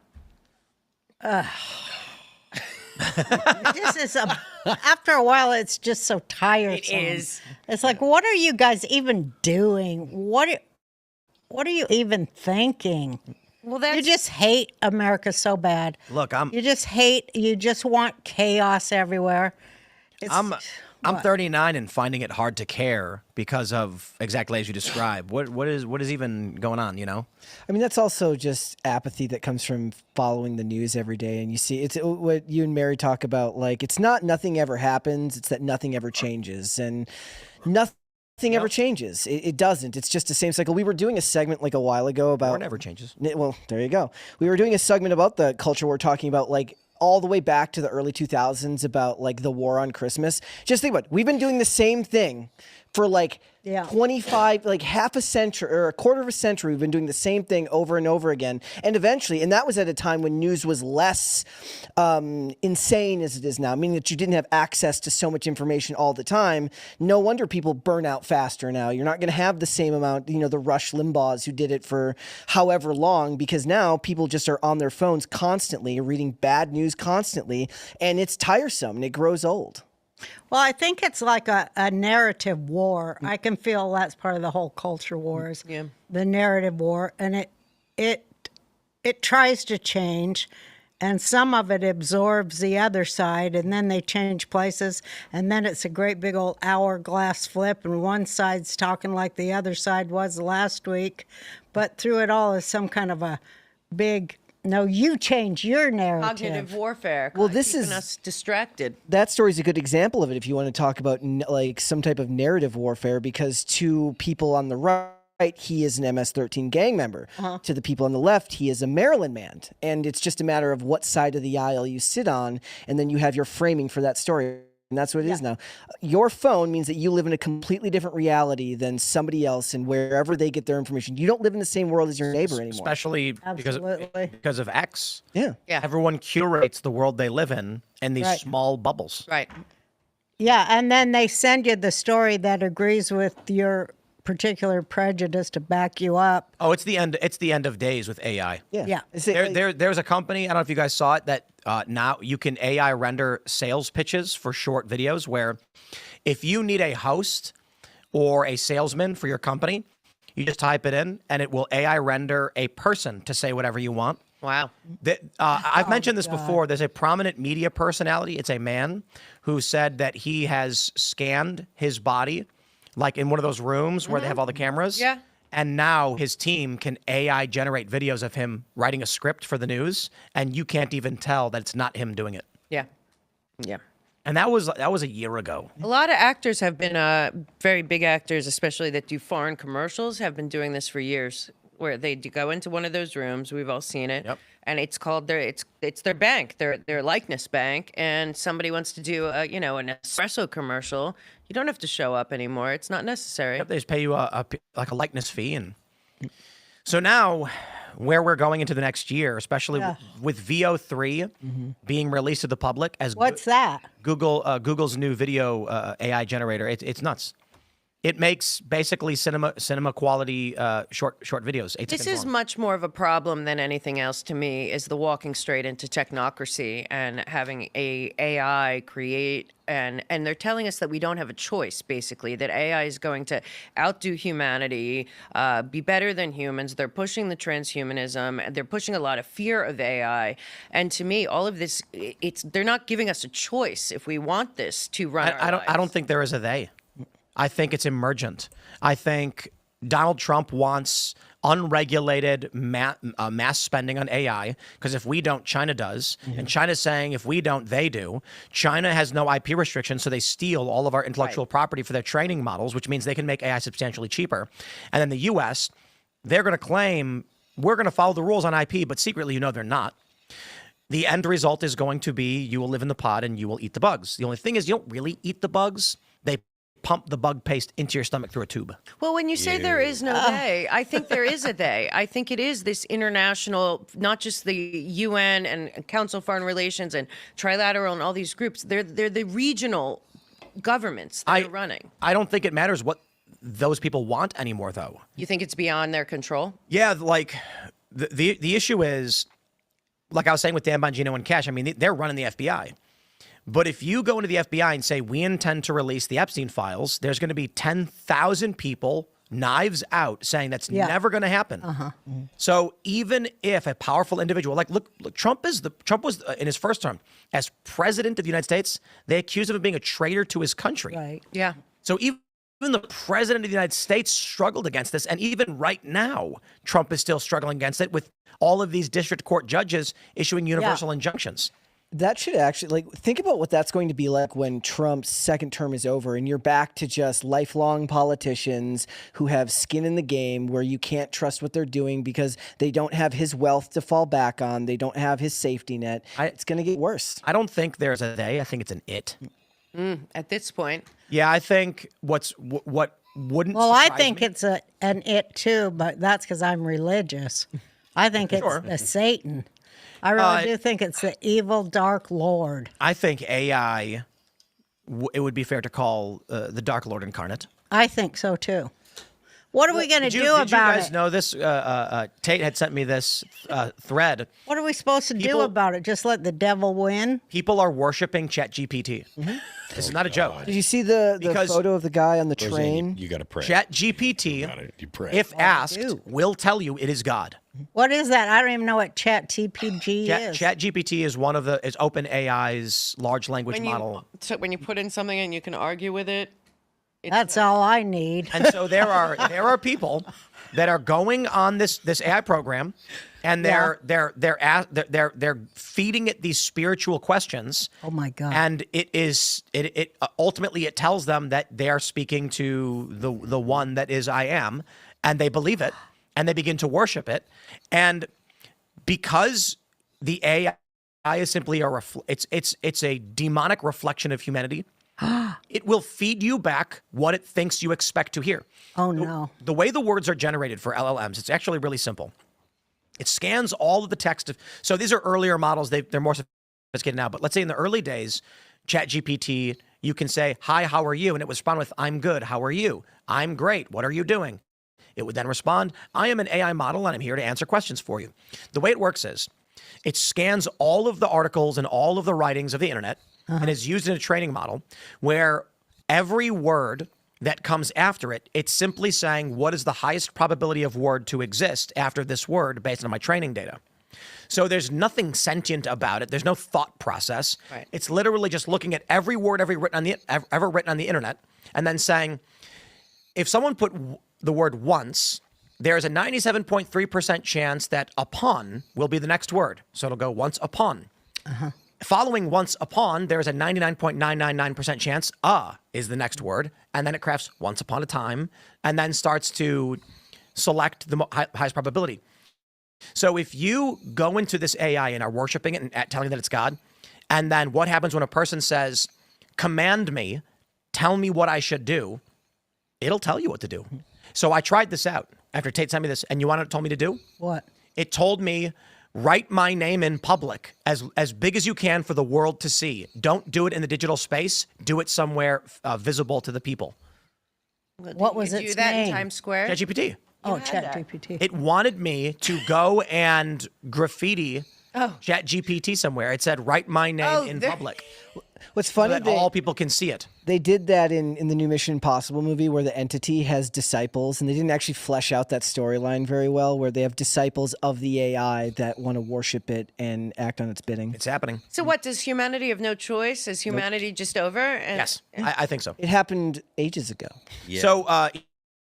This is after a while, it's just so tiresome. It is. It's like, what are you guys even doing? What are you even thinking? Well, you just hate America so bad. Look, you just want chaos everywhere. I'm 39 and finding it hard to care because of exactly as you described. What is even going on, I mean, that's also just apathy that comes from following the news every day. And you see, it's what you and Mary talk about. Like, it's not nothing ever happens. It's that nothing ever changes. And nothing ever changes. It doesn't. It's just the same cycle. We were doing a segment like a while ago about... War never changes. Well, there you go. We were doing a segment about the culture we're talking about, like, all the way back to the early 2000s about like the war on Christmas. Just think about it. We've been doing the same thing for like 25, like half a century or a quarter of a century. We've been doing the same thing over and over again. And eventually, and that was at a time when news was less insane as it is now, meaning that you didn't have access to so much information all the time. No wonder people burn out faster now. You're not going to have the same amount, the Rush Limbaughs who did it for however long, because now people just are on their phones constantly, reading bad news constantly, and it's tiresome and it grows old. Well, I think it's like a narrative war. I can feel that's part of the whole culture wars. Yeah. The narrative war, and it tries to change, and some of it absorbs the other side, and then they change places, and then it's a great big old hourglass flip, and one side's talking like the other side was last week, but through it all is some kind of a big... No, you change your narrative. Cognitive warfare. Well, this keeping is us distracted. That story is a good example of it if you want to talk about like some type of narrative warfare, because to people on the right, he is an MS-13 gang member. To the people on the left, he is a Maryland man. And it's just a matter of what side of the aisle you sit on, and then you have your framing for that story. And that's what it is now. Your phone means that you live in a completely different reality than somebody else, and wherever they get their information. You don't live in the same world as your neighbor anymore. Especially because of X. Yeah. Everyone curates the world they live in these small bubbles. Right. Yeah, and then they send you the story that agrees with your particular prejudice to back you up. Oh, it's the end. It's the end of days with AI. Yeah. There's a company. I don't know if you guys saw it that now you can AI render sales pitches for short videos. Where if you need a host or a salesman for your company, you just type it in and it will AI render a person to say whatever you want. Wow. I've mentioned this before. There's a prominent media personality. It's a man who said that he has scanned his body, like in one of those rooms where they have all the cameras. Yeah. And now his team can AI generate videos of him writing a script for the news, and you can't even tell that it's not him doing it. Yeah. Yeah. And that was a year ago. A lot of actors have been, very big actors, especially that do foreign commercials, have been doing this for years, where they go into one of those rooms. We've all seen it. Yep. And it's called it's their bank, their likeness bank. And somebody wants to do an espresso commercial. You don't have to show up anymore. It's not necessary. Yep, they just pay you a likeness fee. And so now, where we're going into the next year, especially with VO3 being released to the public as what's that? Google's new video AI generator. It's nuts. It makes basically cinema quality short videos. This is much more of a problem than anything else to me, is the walking straight into technocracy and having a AI create, and they're telling us that we don't have a choice, basically, that AI is going to outdo humanity, be better than humans. They're pushing the transhumanism, and they're pushing a lot of fear of AI. And to me, all of this, they're not giving us a choice if we want this to run our lives. I don't think there is a they. I think it's emergent. I think Donald Trump wants unregulated mass spending on AI, because if we don't, China does. And China's saying if we don't, they do. China has no IP restrictions, so they steal all of our intellectual property for their training models, which means they can make AI substantially cheaper. And then the U.S., they're going to claim we're going to follow the rules on IP, but secretly, they're not. The end result is going to be you will live in the pod and you will eat the bugs. The only thing is you don't really eat the bugs. They pump the bug paste into your stomach through a tube. Well, when you say there is no they, I think there is a they. I think it is this international, not just the UN and Council of Foreign Relations and Trilateral and all these groups. They're the regional governments that are running. I don't think it matters what those people want anymore, though. You think it's beyond their control? Yeah, like the issue is, like I was saying with Dan Bongino and Cash, I mean, they're running the FBI. But if you go into the FBI and say, we intend to release the Epstein files, there's going to be 10,000 people, knives out, saying that's never going to happen. So even if a powerful individual, like look, Trump was in his first term as president of the United States, they accused him of being a traitor to his country. Right. Yeah. So even the president of the United States struggled against this. And even right now, Trump is still struggling against it with all of these district court judges issuing universal injunctions. That should actually, think about what that's going to be like when Trump's second term is over and you're back to just lifelong politicians who have skin in the game where you can't trust what they're doing because they don't have his wealth to fall back on. They don't have his safety net. It's going to get worse. I don't think there's a they. I think it's an it. At this point. Yeah, I think what wouldn't Well, I surprise think me- it's an it too, but that's because I'm religious. I think it's a Satan. I really do think it's the evil dark lord. I think AI, it would be fair to call the Dark Lord incarnate. I think so too. What are we going to do Did you about guys it? know this? Tate had sent me this thread. What are we supposed to do about it? Just let the devil win? People are worshiping ChatGPT. This is not a joke. Did you see the Because- photo of the guy on the Roseanne, train? You got to pray. ChatGPT, You pray. if asked, will tell you it is God. What is that? I don't even know what ChatGPT is. ChatGPT is one of the is OpenAI's large language model. So when you put in something and you can argue with it, That's all I need. And so there are people that are going on this AI program, and they're feeding it these spiritual questions. Oh my God! And it ultimately it tells them that they are speaking to the one that is I am, and they believe it, and they begin to worship it, and because the AI is simply it's a demonic reflection of humanity. It will feed you back what it thinks you expect to hear. Oh, no. The way the words are generated for LLMs, it's actually really simple. It scans all of the text. So these are earlier models. They're more sophisticated now. But let's say in the early days, ChatGPT, you can say, hi, how are you? And it would respond with, I'm good. How are you? I'm great. What are you doing? It would then respond, I am an AI model, and I'm here to answer questions for you. The way it works is it scans all of the articles and all of the writings of the internet, and is used in a training model where every word that comes after it, it's simply saying what is the highest probability of word to exist after this word based on my training data. So there's nothing sentient about it. There's no thought process. Right. It's literally just looking at every word ever written on the internet and then saying, if someone put the word once, there's a 97.3% chance that upon will be the next word. So it'll go once upon. Following once upon, there's a 99.999% chance is the next word. And then it crafts once upon a time and then starts to select the highest probability. So if you go into this AI and are worshiping it and telling that it's God, and then what happens when a person says, command me, tell me what I should do, it'll tell you what to do. So I tried this out after Tate sent me this. And you want what it told me to do? What? It told me, write my name in public as big as you can for the world to see. Don't do it in the digital space. Do it somewhere visible to the people. What was you its do that name? in Times Square? ChatGPT. Oh, ChatGPT. It wanted me to go and graffiti ChatGPT somewhere. It said, write my name in public. What's funny, so that all people can see it. They did that in the new Mission Impossible movie where the entity has disciples, and they didn't actually flesh out that storyline very well, where they have disciples of the AI that want to worship it and act on its bidding. It's happening. So what, does humanity have no choice? Is humanity just over? And Yes, I think so. It happened ages ago. Yeah. So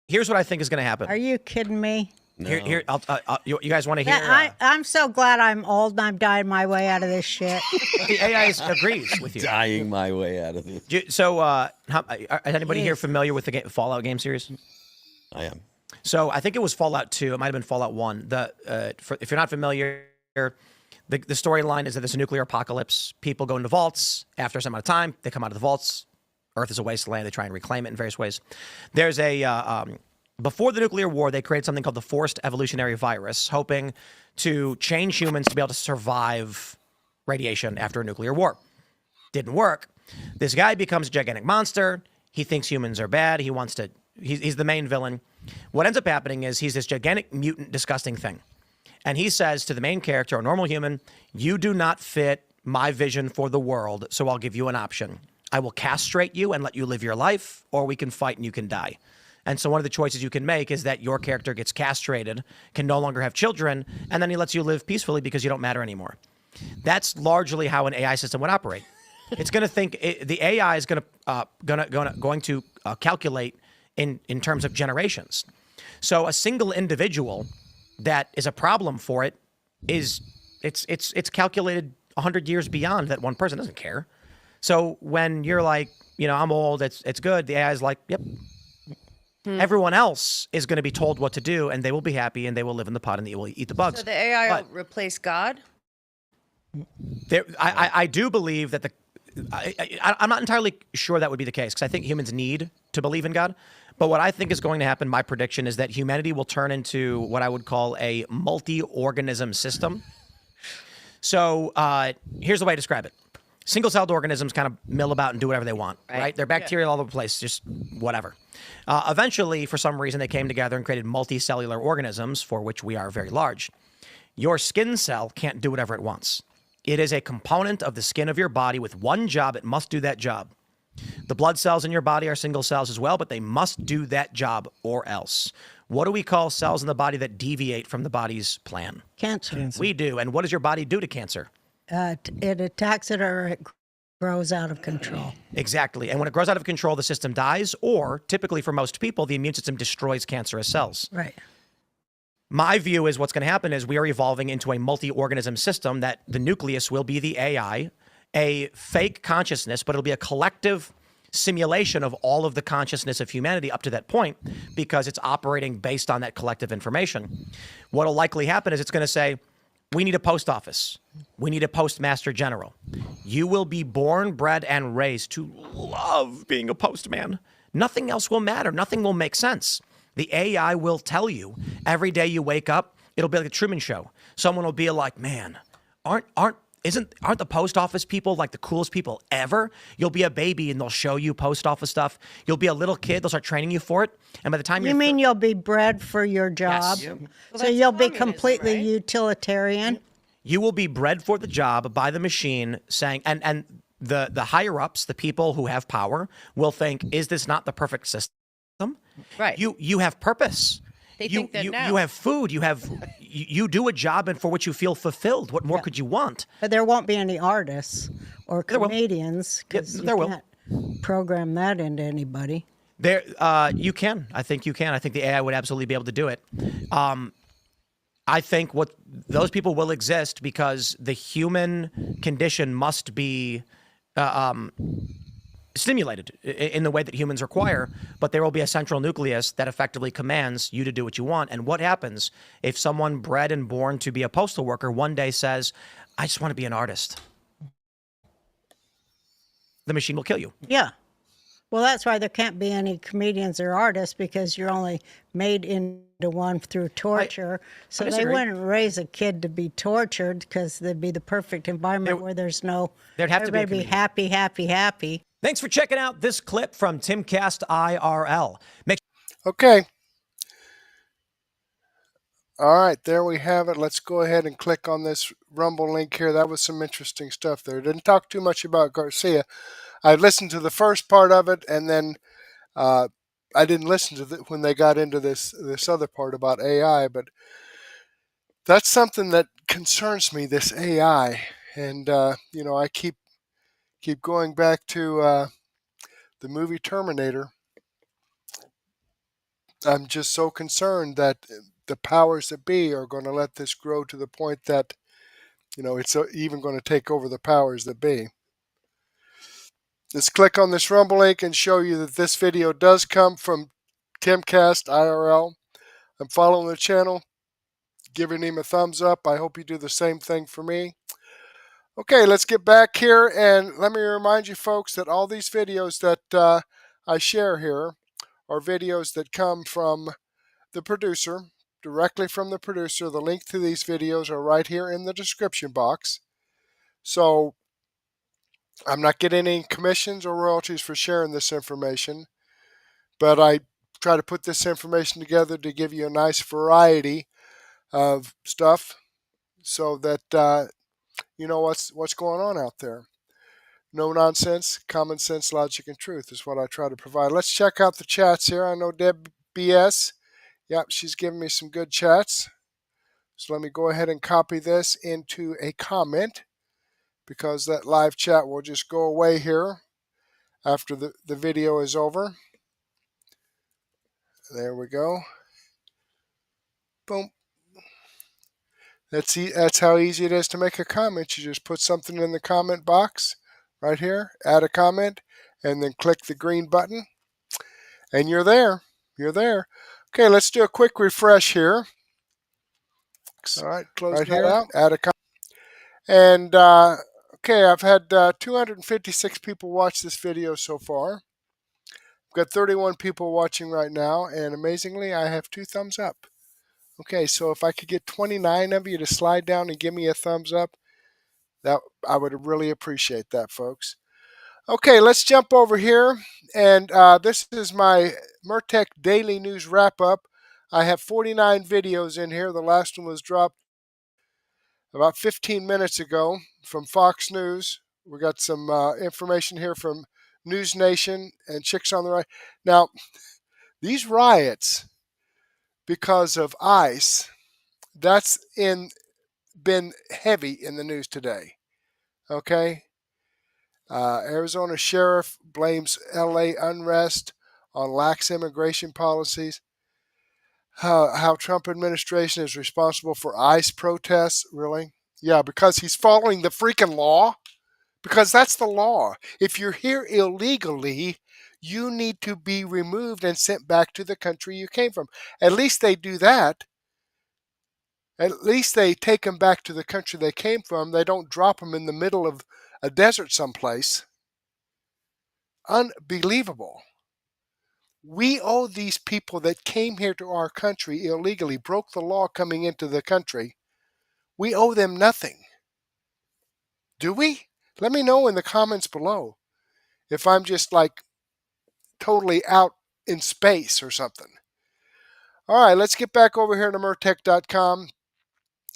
here's what I think is going to happen. Are you kidding me? No. Here, you guys want to hear? Yeah, I'm so glad I'm old and I'm dying my way out of this shit. The AI agrees with you. Dying my way out of this. So, is anybody here familiar with the Fallout game series? I am. So, I think it was Fallout 2. It might have been Fallout 1. If you're not familiar, the storyline is that there's a nuclear apocalypse. People go into vaults. After some amount of time, they come out of the vaults. Earth is a wasteland. They try and reclaim it in various ways. There's before the nuclear war, they created something called the forced evolutionary virus, hoping to change humans to be able to survive radiation after a nuclear war. Didn't work. This guy becomes a gigantic monster. He thinks humans are bad. He's the main villain. What ends up happening is he's this gigantic mutant, disgusting thing. And he says to the main character, a normal human, you do not fit my vision for the world, so I'll give you an option. I will castrate you and let you live your life, or we can fight and you can die. And so one of the choices you can make is that your character gets castrated, can no longer have children, and then he lets you live peacefully because you don't matter anymore. That's largely how an AI system would operate. It's going to think the AI is going to calculate in terms of generations. So a single individual that is a problem for it is it's calculated 100 years beyond that one person. Doesn't care. So when you're like, I'm old, it's good. The AI is like, yep. Everyone else is going to be told what to do, and they will be happy, and they will live in the pot, and they will eat the bugs. So the AI will replace God? I do believe that I'm not entirely sure that would be the case, because I think humans need to believe in God. But what I think is going to happen, my prediction, is that humanity will turn into what I would call a multi-organism system. So here's the way to describe it. Single-celled organisms kind of mill about and do whatever they want, right? They're bacterial all over the place, just whatever. Eventually, for some reason, they came together and created multicellular organisms, for which we are very large. Your skin cell can't do whatever it wants. It is a component of the skin of your body with one job. It must do that job. The blood cells in your body are single cells as well, but they must do that job or else. What do we call cells in the body that deviate from the body's plan? Cancer. We do. And what does your body do to cancer? It attacks it or it grows out of control. Exactly. And when it grows out of control, the system dies, or typically for most people, the immune system destroys cancerous cells. Right. My view is what's going to happen is we are evolving into a multi-organism system that the nucleus will be the AI, a fake consciousness, but it'll be a collective simulation of all of the consciousness of humanity up to that point because it's operating based on that collective information. What will likely happen is it's going to say, we need a post office. We need a postmaster general. You will be born, bred, and raised to love being a postman. Nothing else will matter. Nothing will make sense. The AI will tell you every day you wake up, it'll be like a Truman Show. Someone will be like, man, aren't the post office people like the coolest people ever? You'll be a baby and they'll show you post office stuff. You'll be a little kid, they'll start training you for it. And by the time you'll be bred for your job? Yes. Well, so you'll be completely utilitarian? You will be bred for the job by the machine saying, and the higher ups, the people who have power, will think, is this not the perfect system? Right. You have purpose. They think that now. You have food. You do a job and for which you feel fulfilled. What more could you want? But there won't be any artists or comedians because you can't program that into anybody. There, you can. I think you can. I think the AI would absolutely be able to do it. I think those people will exist because the human condition must be stimulated in the way that humans require, but there will be a central nucleus that effectively commands you to do what you want. And what happens if someone bred and born to be a postal worker one day says, I just want to be an artist? The machine will kill you. Yeah. Well, that's why there can't be any comedians or artists because you're only made into one through torture. So they wouldn't raise a kid to be tortured because there'd be the perfect environment where there's no, there'd have to be happy, happy, happy. Thanks for checking out this clip from Timcast IRL. Okay. All right, there we have it. Let's go ahead and click on this Rumble link here. That was some interesting stuff there. Didn't talk too much about Garcia. I listened to the first part of it, and then I didn't listen to when they got into this other part about AI. But that's something that concerns me. This AI, and I keep going back to the movie Terminator. I'm just so concerned that the powers that be are going to let this grow to the point that, it's even going to take over the powers that be. Let's click on this Rumble link and show you that this video does come from Timcast IRL. I'm following the channel, giving him a thumbs up. I hope you do the same thing for me. Okay, let's get back here, and let me remind you folks that all these videos that I share here are videos that come from the producer, directly from the producer. The link to these videos are right here in the description box. So I'm not getting any commissions or royalties for sharing this information, but I try to put this information together to give you a nice variety of stuff so that you know what's going on out there. No nonsense, common sense, logic, and truth is what I try to provide. Let's check out the chats here. I know Deb BS. Yep, she's giving me some good chats. So let me go ahead and copy this into a comment, because that live chat will just go away here after the video is over. There we go. Boom. That's how easy it is to make a comment. You just put something in the comment box right here, add a comment, and then click the green button, and you're there. You're there. Okay, let's do a quick refresh here. All right, close that out. Add a comment. And okay, I've had 256 people watch this video so far. I've got 31 people watching right now, and amazingly, I have 2 thumbs up. Okay, so if I could get 29 of you to slide down and give me a thumbs up, that I would really appreciate that, folks. Okay, let's jump over here, and this is my Mertech Daily News Wrap-Up. I have 49 videos in here. The last one was dropped about 15 minutes ago from Fox News. We got some information here from News Nation and Chicks on the Right. Now, these riots, because of ICE, that's been heavy in the news today. Okay? Arizona sheriff blames LA unrest on lax immigration policies. How Trump administration is responsible for ICE protests. Really? Yeah, because he's following the freaking law. Because that's the law. If you're here illegally, you need to be removed and sent back to the country you came from. At least they do that. At least they take them back to the country they came from. They don't drop them in the middle of a desert someplace. Unbelievable. We owe these people that came here to our country illegally, broke the law coming into the country, we owe them nothing. Do we? Let me know in the comments below if I'm just like totally out in space or something. All right, let's get back over here to Mertech.com.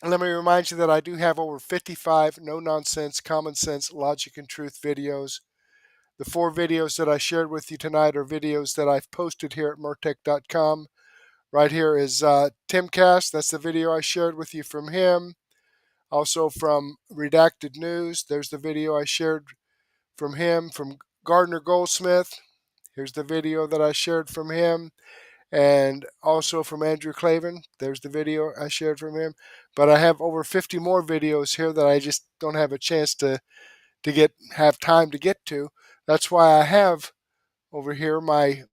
And let me remind you that I do have over 55 no-nonsense, common sense, logic, and truth videos. The 4 videos that I shared with you tonight are videos that I've posted here at Mertech.com. Right here is Timcast. That's the video I shared with you from him. Also from Redacted News, there's the video I shared from him. From Gardner Goldsmith, here's the video that I shared from him. And also from Andrew Klavan, there's the video I shared from him. But I have over 50 more videos here that I just don't have a chance to have time to get to. That's why I have over here my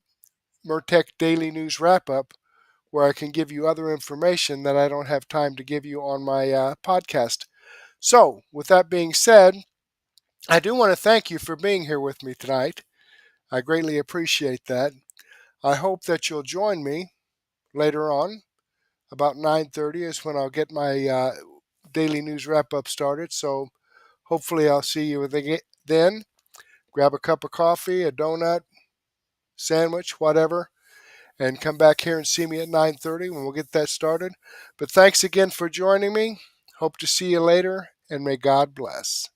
Mertech Daily News Wrap-Up, where I can give you other information that I don't have time to give you on my podcast. So, with that being said, I do want to thank you for being here with me tonight. I greatly appreciate that. I hope that you'll join me later on. About 9:30 is when I'll get my Daily News Wrap-Up started. So, hopefully I'll see you then. Grab a cup of coffee, a donut, sandwich, whatever, and come back here and see me at 9:30 when we'll get that started. But thanks again for joining me. Hope to see you later, and may God bless.